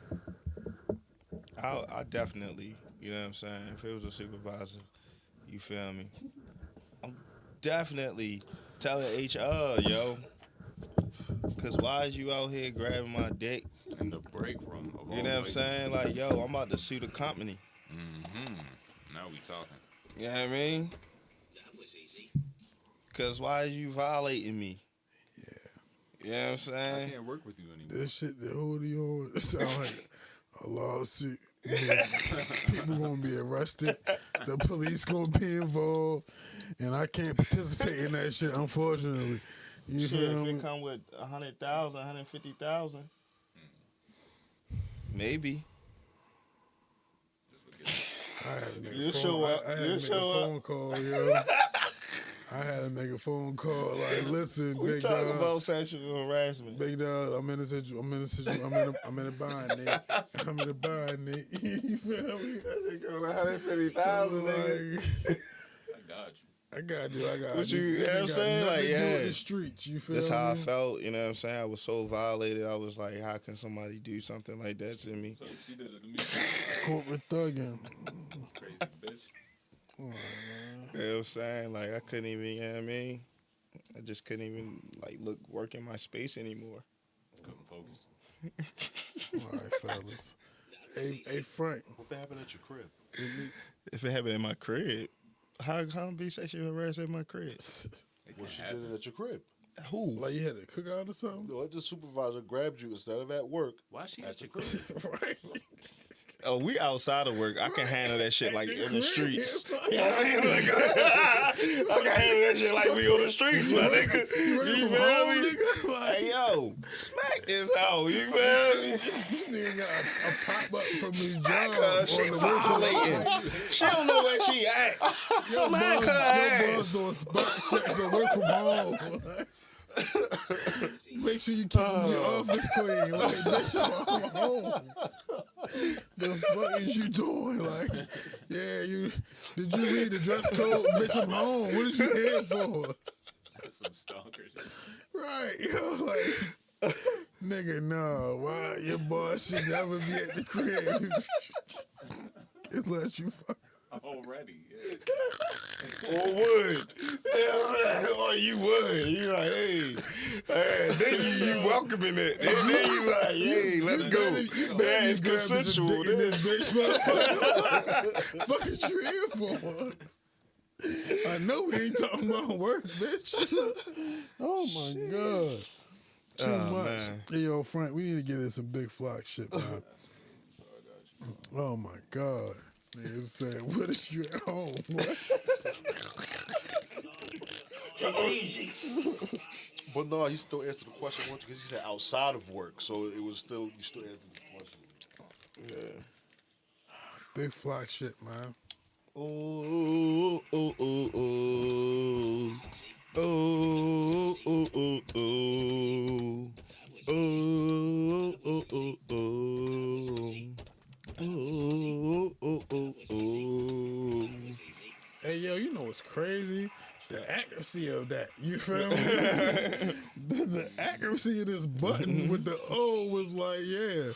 I definitely, you know what I'm saying? If it was a supervisor, you feel me? I'm definitely telling HR, yo, because why is you out here grabbing my dick? In the break room. Of You know what I'm saying? Like, yo, I'm about to sue the company. Now we talking. You know what I mean? Because why is you violating me? You know what I'm I saying? can't work with you anymore. This shit, the hoodie on, it sound like a lawsuit. People gonna be arrested. The police gonna be involved, and I can't participate in that shit. Unfortunately, you Shit, feel if me? it come with 100,000, 150,000, maybe. I had a nigga You phone, show up. I had You a nigga show up. phone call, yo. I had a nigga phone call like, listen, We big talking dog. about sexual harassment. Big dog, I'm in a bind, Nate. I'm in a bind, Nate. You feel me? 150,000, nigga. Like, I got you. I got you. What you know what I'm saying? Like, yeah. in the streets. You feel That's me? how I felt, you know what I'm saying? I was so violated. I was like, how can somebody do something like that to me? So she did it to me. Corporate thugging. Crazy bitch. Come on, man. You know what I'm saying? Like, I couldn't even, you know what I mean? I just couldn't even, like, work in my space anymore. Couldn't focus. All right, fellas. Hey, Frank. What happened at your crib? If it happened in my crib, how be sexual harassed at my crib? What she did it at your crib? Who? Like you had to cook out or something? No, the supervisor grabbed you instead of at work. Why she At at your your crib? Right. Oh, we outside of work. I can handle that shit like in the streets. Right. You know what I mean? Like, I can handle that shit like we on the streets, my nigga. You ready You from feel home, me? nigga? Like, Hey, yo, smack this hoe. You feel me? this nigga got a pop-up from his Smack job. her. She on the way from violating. She don't know where she at. Smack her Your boss ass. doing spot checks and work from home. Make sure you keep your office clean. Like, bitch, I'm home. The fuck is you doing? Like, yeah, did you read the dress code? Bitch, I'm home. What is you here for? That's some stalker shit. Right, yo, like, nigga, no, why your boss should never be at the crib unless you fuck. Already, yeah. Or would. Or you would. You like, hey. Then you welcoming it. Then you like, hey, let's go. Yeah, it's consensual. This bitch, motherfucker. Fucking you here for? I know we ain't talking about work, bitch. Oh my god. Too much. Man. Hey, yo, Frank, we need to get in some big flock shit, man. Oh my god. Nigga said, what is you at home? What? Take it easy. But no, he still answered the question once because he said outside of work, so it was still you still answered the question. Yeah. Big flock shit, man. Ooh, ooh, ooh, ooh. Ooh, ooh, ooh, ooh. Ooh, ooh, ooh, ooh. Ooh, ooh, ooh, ooh. Hey, yo, you know what's crazy? The accuracy of that. You feel me? the accuracy of this button with the O was like, yeah.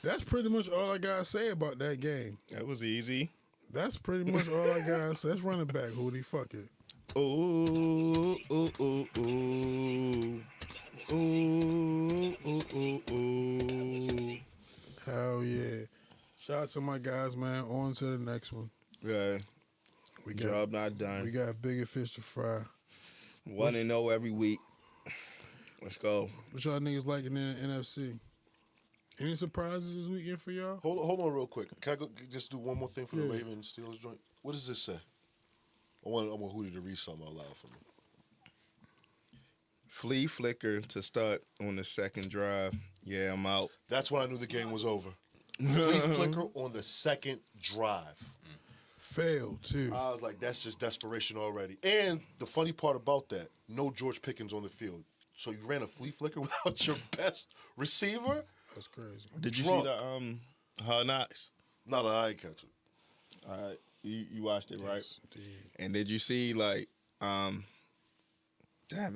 That's pretty much all I got to say about that game. That was easy. That's pretty much all I got to say. Let's run it back, Hootie. Fuck it. Ooh, ooh, ooh, ooh. Ooh, ooh, ooh, ooh. Hell yeah. Shout out to my guys, man. On to the next one. Yeah. We Job not done. We got bigger fish to fry. 1-0 every week. Let's go. What y'all niggas liking in the NFC? Any surprises this weekend for y'all? Hold on real quick. Can I just do one more thing for the Yeah. Ravens Steelers joint? What does this say? I want Hootie to read something out loud for me. Flea flicker to start on the second drive. Yeah, I'm out. That's when I knew the game was over. Flea flicker on the second drive. Failed, too. I was like, that's just desperation already. And the funny part about that, no George Pickens on the field. So you ran a flea flicker without your best receiver? That's crazy. Did you Drunk. see the Hard Knocks? No, I ain't catch it. All right, you watched it, right? Yes, indeed. And did you see like damn,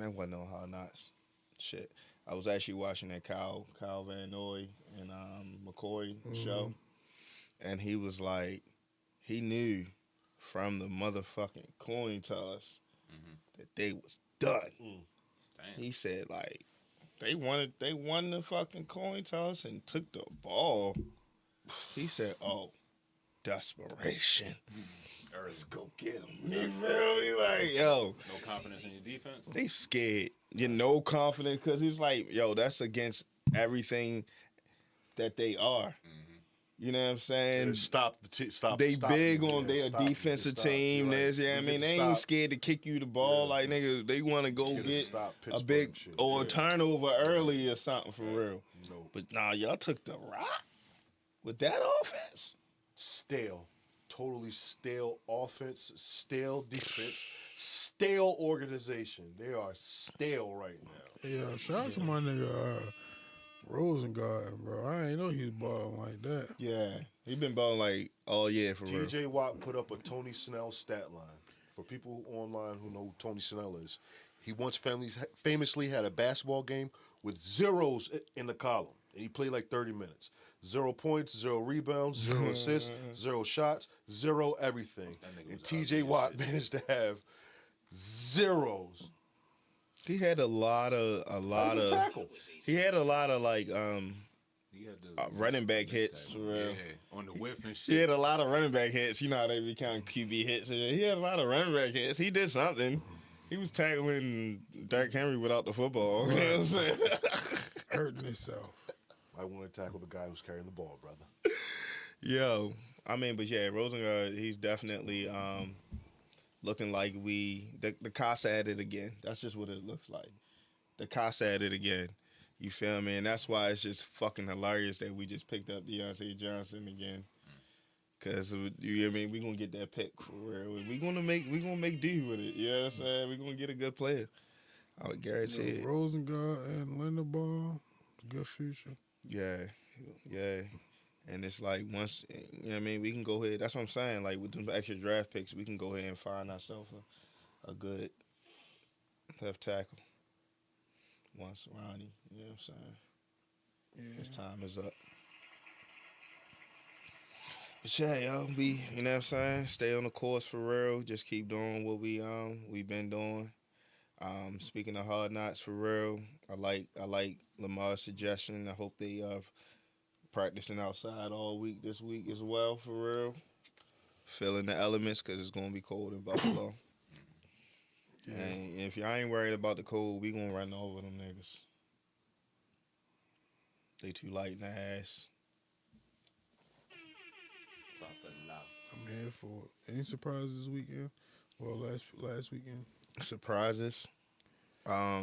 it wasn't no Hard Knocks. Shit, I was actually watching that Kyle Van Noy and McCoy show, and he was like, he knew from the motherfucking coin toss that they was done. Damn. He said like they won the fucking coin toss and took the ball. He said, "Oh, desperation. Let's go get him." You feel me? Like, yo, No confidence in your defense. they scared. You're no confident because he's like, yo, that's against everything that they are. You know what I'm saying? Stop. They stop big you, on man. their Stop, defensive just stop. team. You're This, right. yeah, I You mean, get they to ain't stop. scared to kick you the ball. Yeah. Like, nigga, they want to go You gotta get stop a Pittsburgh big shit. or a Yeah. turnover early or something for real. No. But nah, y'all took the rock with that offense. Stale. Totally stale offense, stale defense, stale organization. They are stale right now. Yeah, shout out to my nigga Rosengarten, bro. I ain't know he was balling like that. Yeah, he been balling like all year for real. TJ Watt put up a Tony Snell stat line. For people online who know who Tony Snell is, he once famously had a basketball game with zeros in the column. And he played like 30 minutes. 0 points, 0 rebounds, 0 assists, 0 shots, 0 everything. nigga And was TJ ugly Watt as shit. managed to have zeros. He had a lot of Tackle. he had a lot of like He had the running back hits for real. Yeah, on the whiff and He shit. had a lot of running back hits. You know how they be counting QB hits. He had a lot of running back hits. He did something. He was tackling Derrick Henry without the football. You know what I'm saying? Hurting himself. I want to tackle the guy who's carrying the ball, brother. Yo, I mean, but yeah, Rosengard, he's definitely looking like the Casa at it again. That's just what it looks like. The Casa at it again. You feel me? And that's why it's just fucking hilarious that we just picked up Deontay Johnson again. Cause you know what I mean, we gonna get that pick for real. We gonna make do with it. You know what I'm saying? We gonna get a good player. I would guarantee it. Rosengard and Linderbaum, good future. Yeah. And it's like once, you know what I mean, we can go ahead. That's what I'm saying. Like with them extra draft picks, we can go ahead and find ourselves a good left tackle. Once Ronnie, you know what I'm saying? Yeah. His time is up. But yeah, y'all be, you know what I'm saying? Stay on the course for real. Just keep doing what we been doing. Speaking of hard knocks for real, I like Lamar's suggestion. I hope they practicing outside all week this week as well for real. Feeling the elements because it's gonna be cold in Buffalo. Yeah. And if y'all ain't worried about the cold, we gonna run over them niggas. They too light in the ass. I'm here for it. Any surprises this weekend? Well, last weekend. Surprises. I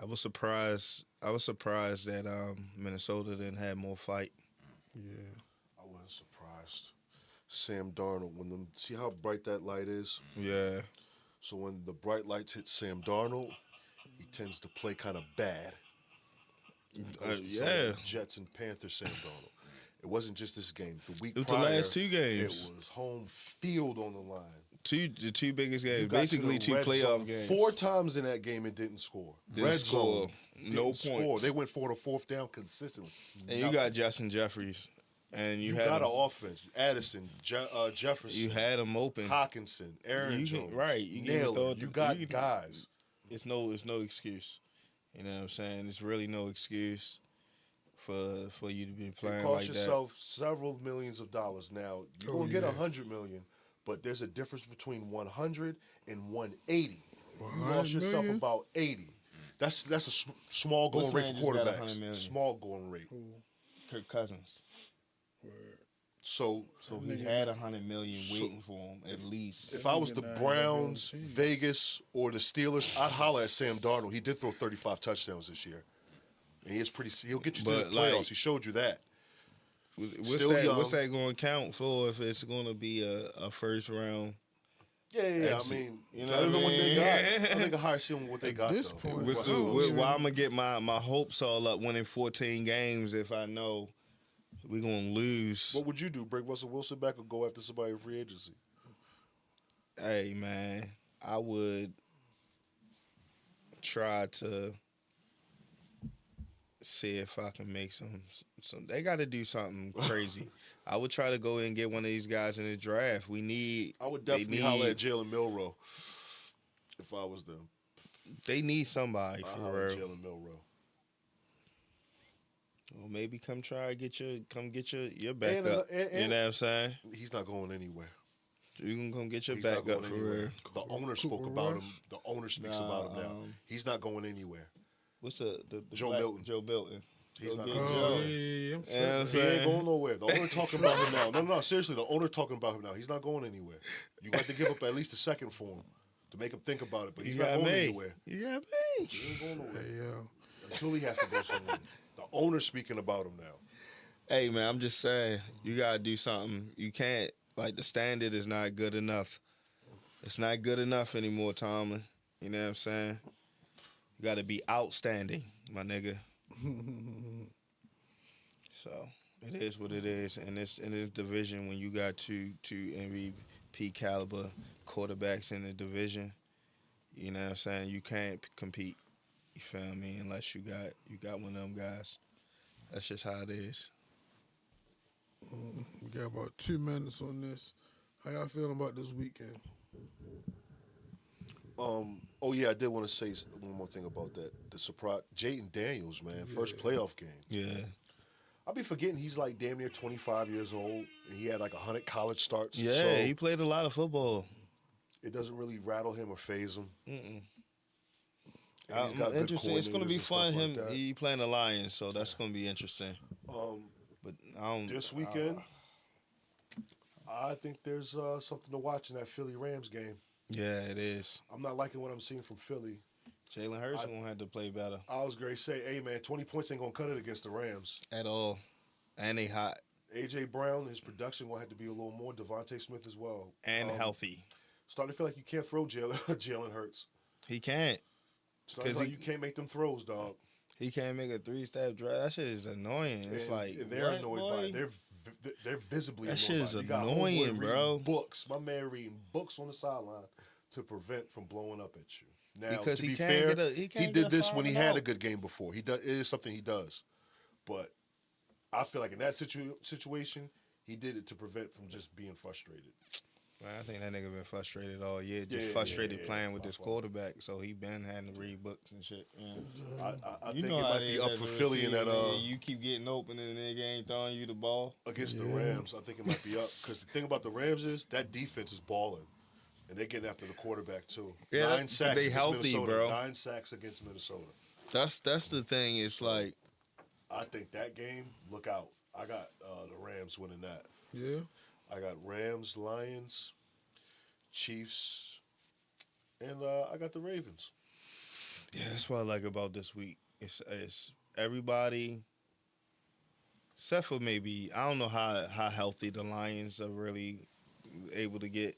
was surprised that Minnesota didn't have more fight. Yeah. I wasn't surprised. Sam Darnold, see how bright that light is? Yeah. So when the bright lights hit Sam Darnold, he tends to play kind of bad. Yeah. Jets and Panthers Sam Darnold. It wasn't just this game. The week It was prior, the last two games. It was home field on the line. The two biggest games. You got to Basically the two red playoff zone games. 4 times in that game it didn't score. Didn't Red score. zone. No Didn't score. points. They went for the 4th down consistently. And you got Justin Jeffries. And you had got him, an offense. Addison, Jefferson. you had him open. Hawkinson, Aaron You Jones. can- right, you can Naylor. throw it You to- got you can- guys. It's no excuse. You know what I'm saying? It's really no excuse for you to be You playing cost like yourself several millions of dollars. Now, you're Oh, going to get yeah. $100 million, but there's a difference between 100 and 180. You 100 lost yourself million? about 80. That's a small going What's rate man for just got 100 quarterbacks. million? Small going rate. Kirk Cousins. So So he had 100 million waiting for him at least. if I was the Nigga, Browns, team. Vegas, or the Steelers, I'd holler at Sam Darnold. He did throw 35 touchdowns this year. And he'll get you to But, the playoffs. like, he showed you that. What's Still that? young. What's that going to count for if it's going to be a first round? Yeah. I Exit. mean, You know better what than I what they mean? got. I think a higher ceiling what they got, this though. point, What's Well, the, I don't why even- I'm gonna get my hopes all up winning 14 games if I know we gonna lose? What would you do? Bring Russell Wilson back or go after somebody in free agency? Hey man, I would try to see if I can make some. They got to do something crazy. I would try to go and get one of these guys in the draft. We need. I would they definitely need- holler at Jalen Milrow if I was them. They need somebody I'd for holler at real. Jalen Milrow. Well, maybe come try to get your back And, up. and- You know what I'm saying? He's not going anywhere. You can come get your He's back not up going for anywhere. real. The owner spoke Cooper about him. Rush? The owner speaks Nah, about him now. He's not going anywhere. What's the Joe black- Milton. Joe Milton. He's Go not get going Joe. Oh, yeah. I'm sure. Yeah, I'm He saying. ain't going nowhere. The owner talking about him now. No, seriously, the owner talking about him now. He's not going anywhere. You got to give up at least a second for him to make him think about it. But he's You not got going me. anywhere. You got me. He ain't going nowhere Hey, yo. until he has to go somewhere. The owner's speaking about him now. Hey man, I'm just saying you gotta do something. You can't the standard is not good enough. It's not good enough anymore, Tomlin. You know what I'm saying? You gotta be outstanding, my nigga. So it is what it is. In this division, when you got two MVP caliber quarterbacks in the division, you know what I'm saying? You can't compete. You feel me? Unless you got one of them guys. That's just how it is. We got about 2 minutes on this. How y'all feeling about this weekend? Oh yeah, I did want to say one more thing about that. The surprise, Jaden Daniels, man, first playoff game. Yeah. I'll be forgetting he's like damn near 25 years old, and he had like 100 college starts. Yeah, so he played a lot of football. it doesn't really rattle him or phase him. Mm-mm. And he's got good Interesting. It's going to be coordinators and fun. stuff Him, like that. he playing the Lions, so that's going to be interesting. But I don't. This weekend, I think there's something to watch in that Philly Rams game. Yeah, it is. I'm not liking what I'm seeing from Philly. Jalen Hurts going to have to play better I was going to say, hey man, 20 points ain't going to cut it against the Rams. at all, and they hot A.J. Brown, his production will have to be a little more. Devontae Smith as well. and healthy. Starting to feel like you can't throw Jalen Hurts. He can't. Starting to feel like you can't make them throws, dog. He can't make a 3-step drive. That shit is annoying. It's And they're what, annoyed boy? by it. They're visibly That annoyed shit by is it. You got annoying, homeboy reading bro. Books. My man reading books on the sideline to prevent from blowing up at you. Now, Because to he be can't fair, get a- he can't did get a this when he 5 had out. a good game before. It is something he does. But I feel like in that situation, He did it to prevent from just being frustrated. Man, I think that nigga been frustrated all year. Just Yeah, frustrated yeah. playing with this quarterback. So he been having to read books and shit. Yeah. I You think know it how might it be is up as for a Philly in receiver, that nigga. You keep getting open and the nigga ain't throwing you the ball. against the Rams. I think it might be up because the thing about the Rams is that defense is balling, and they're getting after the quarterback too. Yeah, 9 sacks they against healthy, Minnesota. bro. 9 sacks against Minnesota. That's the thing. It's like I think that game. Look out! I got the Rams winning that. Yeah. I got Rams, Lions, Chiefs, and I got the Ravens. yeah, that's what I like about this week. It's everybody, except for maybe I don't know how healthy the Lions are really able to get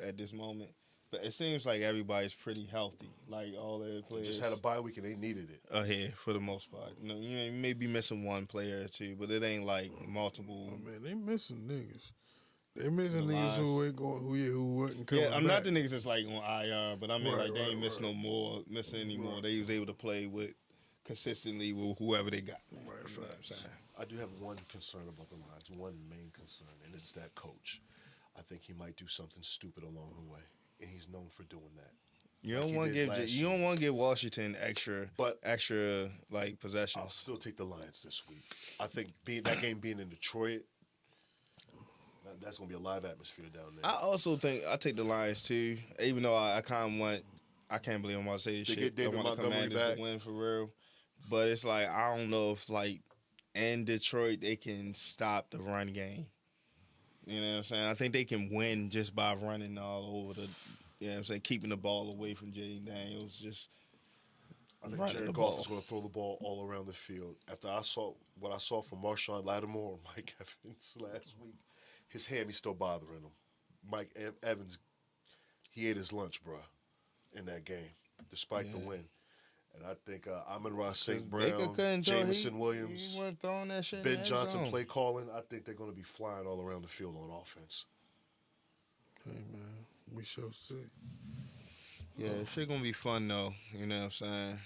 at this moment. But it seems like everybody's pretty healthy. Like all their They players just had a bye week and they needed it. ahead for the most part. You know, you may be missing one player or two, but it ain't like multiple. Oh, man, they missing niggas. They missing The niggas lines. who ain't going, who wasn't coming Yeah, I'm not back. the niggas that's like on IR, but I mean Right, like they ain't right, missing anymore. They was able to play with consistently with whoever they got. Right, You know what I'm facts. saying? I do have one concern about the Lions, one main concern, and it's that coach. I think he might do something stupid along the way, and he's known for doing that. You Like don't he want to did give last you don't want to give Washington extra But- like I'll possessions. still take the Lions this week. I think that game being in Detroit, that's going to be a live atmosphere down there. I also think I take the Lions too, even though I kind of want. I can't believe I'm about to say this They shit. get David I want the Montgomery Commanders back. to win for real, but it's like I don't know if like in Detroit they can stop the run game. You know what I'm saying? I think they can win just by running all over the. You know what I'm saying? Keeping the ball away from Jay Daniels. Just I think running Jared the Goff ball. is going to throw the ball all around the field. After I saw what I saw from Marshawn Lattimore or Mike Evans last week, his hammy still bothering him. Mike Evans, he ate his lunch, bruh, in that game, despite the win. And I think Amon-Ra St. Baker Brown, couldn't throw. Jameson Williams, He wasn't throwing that shit. in Ben the end Johnson zone. play calling, I think they're going to be flying all around the field on offense. Hey, man, we shall see. Yeah, shit gonna be fun though. You know what I'm saying?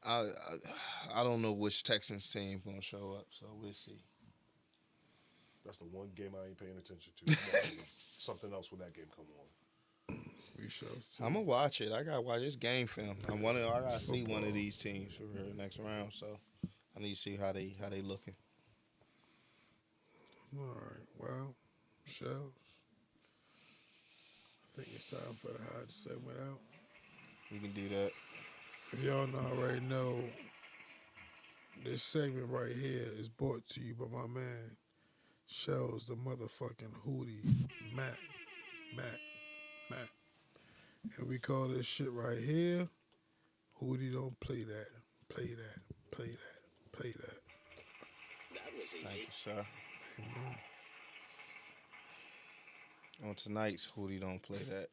I don't know which Texans team gonna show up, so we'll see. That's the one game I ain't paying attention to. Something else when that game come on. We shall see. I'm gonna watch it. I gotta watch this game film. I gotta see one of these teams for real next round. So I need to see how they looking. All right, well, Shellz. I think it's time for the hot segment out. We can do that. If y'all not already know, this segment right here is brought to you by my man, Shellz, the motherfucking HOOTIE, Mac. And we call this shit right here, HOOTIE don't play that. Play that. Thank you, sir. On tonight's HOOTIE don't play that.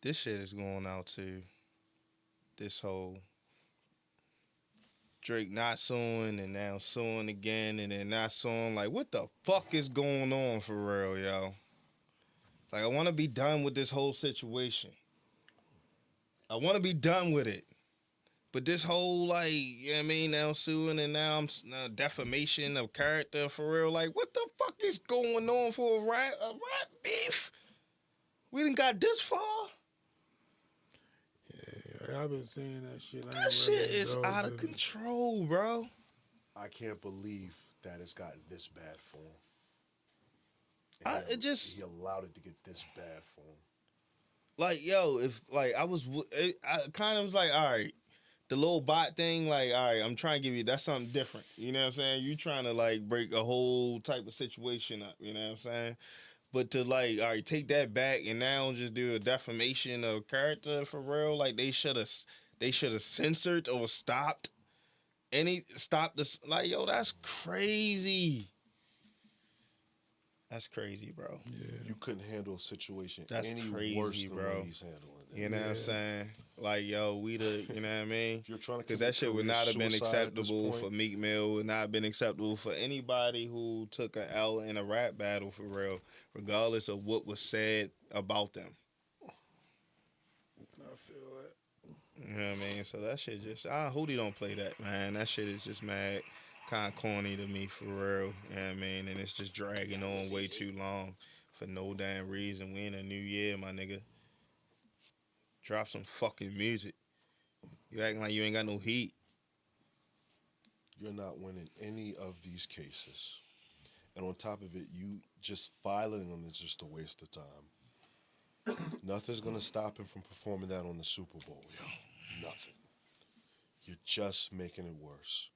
This shit is going out to this whole Drake not suing and now suing again and then not suing. Like, what the fuck is going on for real, yo? Like, I want to be done with this whole situation. I want to be done with it. But this whole, like, you know what I mean, now suing and now I'm defamation of character for real. Like, what the fuck is going on for a rap beef? We done got this far? Yeah, I've been seeing that shit. That shit is out of control, bro. I can't believe that it's gotten this bad for him. It he allowed it to get this bad for him. Like, yo, if, like, I kind of was like, all right, the little bot thing, like, all right, I'm trying to give you, that's something different. You know what I'm saying? You trying to, like, break a whole type of situation up. You know what I'm saying? But to, like, all right, take that back and now just do a defamation of character for real, like, they should have censored or stopped this. Like, yo, that's crazy. That's crazy, bro. Yeah. You couldn't handle a situation That's any crazy, worse than bro. what he's handling it. You know what I'm saying? Like, yo, you know what I mean? If you're trying to Because that shit would commit not have been suicide at this acceptable point, for Meek Mill, would not have been acceptable for anybody who took an L in a rap battle for real, regardless of what was said about them. I feel that. You know what I mean? So that shit just, HOOTIE don't play that, man. That shit is just mad. kind of corny to me for real. You know what I mean? And it's just dragging on way too long for no damn reason. We in a new year, my nigga. Drop some fucking music. You acting like you ain't got no heat. You're not winning any of these cases. And on top of it, you just filing them is just a waste of time. Nothing's going to stop him from performing that on the Super Bowl, yo. Nothing. You're just making it worse.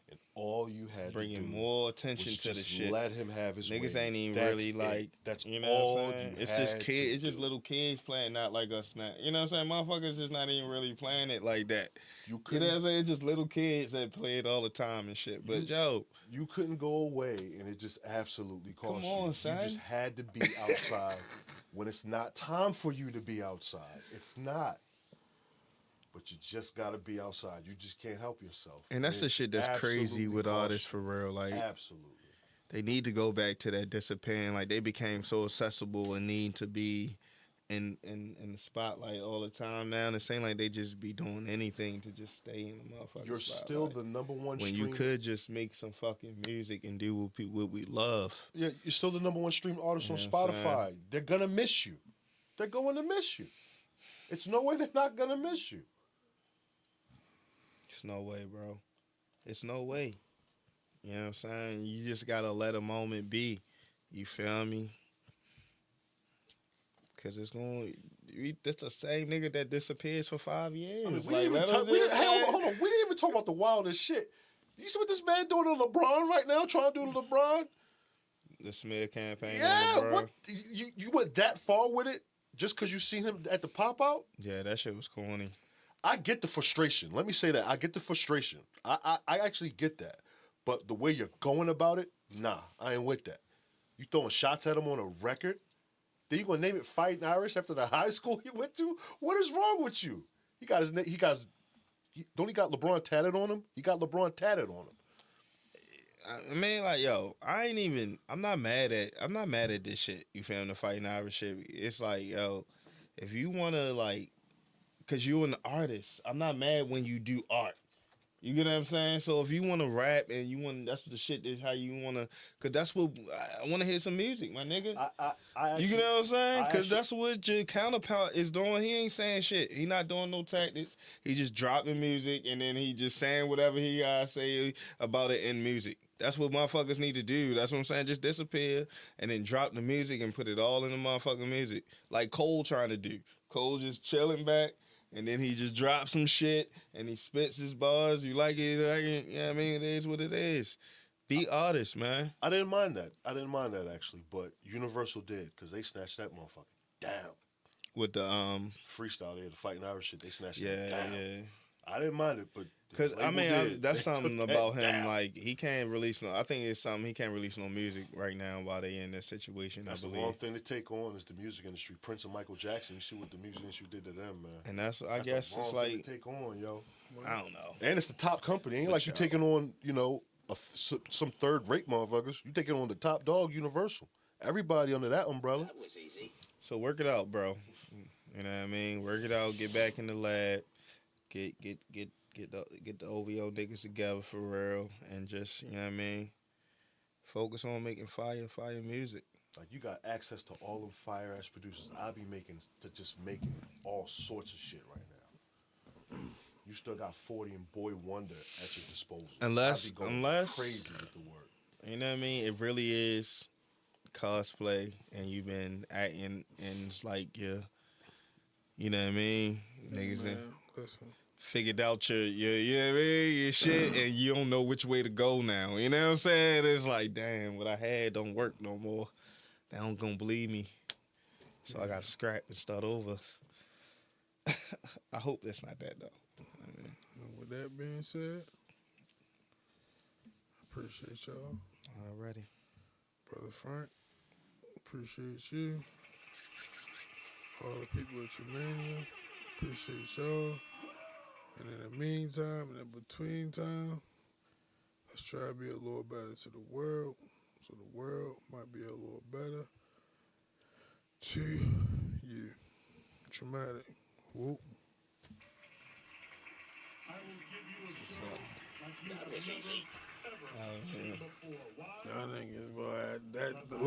And all you had Bringing to do more attention was to the just shit. let him have his way. Niggas ain't even That's really it. like, That's you know all what I'm saying? you It's just had kids, to it's just do. little kids playing, not like us now. You know what I'm saying? Motherfuckers just not even really playing it like that. You You know what I'm saying? It's just little kids that play it all the time and shit. But yo, You couldn't go away, and it just absolutely cost Come on, you. son. You just had to be outside when it's not time for you to be outside. It's not. But you just got to be outside. You just can't help yourself. and that's the It shit that's crazy absolutely with cost artists you. for real. Like, Absolutely. they need to go back to that discipline. Like, they became so accessible and need to be in the spotlight all the time now. And it seems like they just be doing anything to just stay in the motherfucking You're spotlight. still the number one when stream. you could just make some fucking music and do what we love. Yeah, you're still the number one stream artist on You know what I'm Spotify. They're going to miss you. They're going to miss you. It's no way they're not going to miss you. It's no way, bro. It's no way. You know what I'm saying? You just gotta let a moment be. You feel me? Cause it's going. That's the same nigga that disappears for 5 years. I mean, Like, let him we do didn't, his hey, thing. hold on. We didn't even talk about the wildest shit. You see what this man doing to LeBron right now? Trying to do to LeBron? The smear campaign. Yeah, on LeBron. what? You went that far with it just because you seen him at the pop out? Yeah, that shit was corny. I get the frustration. Let me say that. I get the frustration. I actually get that. But the way you're going about it, nah, I ain't with that. You throwing shots at him on a record? Then you gonna name it Fighting Irish after the high school he went to? What is wrong with you? Don't he got LeBron tatted on him? He got LeBron tatted on him. I mean, like, yo, I'm not mad at this shit. You feel me? The Fighting Irish shit. It's like, yo, if you wanna, like, cause you're an artist, I'm not mad when you do art. You get what I'm saying? So if you want to rap and you want, that's what the shit is how you want to, cause that's what I want to hear some music, my nigga. You get what I'm saying? Cause that's what your counterpart is doing. He ain't saying shit. He not doing no tactics. He just dropping music and then he just saying whatever he gotta say about it in music. That's what motherfuckers need to do. That's what I'm saying. Just disappear and then drop the music and put it all in the motherfucking music. Like Cole trying to do. Cole just chilling back. And then he just drops some shit and he spits his bars. You like it, you know what I mean? It is what it is. Be artist, man. I didn't mind that. Actually, but Universal did because they snatched that motherfucker down. With the Freestyle, they had the Fighting Irish shit. They snatched yeah, it down. yeah. I didn't mind it, but Cause the I label mean, did. that's They something took that about him. down. Like he can't release no. I think it's something he can't release no music right now while they in this situation. That's I the believe. wrong thing to take on is the music industry. Prince and Michael Jackson. You see what the music industry did to them, man. And that's I That's guess the wrong it's thing like to take on, yo. I don't know. And it's the top company. Ain't like you taking on, some third-rate motherfuckers. You taking on the top dog, Universal. Everybody under that umbrella. That was easy. So work it out, bro. You know what I mean? Work it out. Get back in the lab. Get the OVO niggas together for real, and just you know what I mean. Focus on making fire music. Like you got access to all them fire ass producers. I be making all sorts of shit right now. You still got 40 and Boy Wonder at your disposal. Unless I be going crazy with the work. You know what I mean? It really is cosplay, and you've been acting, and it's like you know what I mean? Niggas Man, listen. figured out your you know what I mean, your shit, and you don't know which way to go now. You know what I'm saying? It's like, damn, what I had don't work no more. They don't gonna believe me. So I got to scrap and start over. I hope that's not that, though. And with that being said, appreciate y'all. Alrighty. Brother Frank, appreciate you. All the people at Tramania, appreciate y'all. And in the meantime, and in between time, let's try to be a little better to the world, so the world might be a little better to you. Traumatic. Whoop. That was easy. Y'all niggas, boy, that the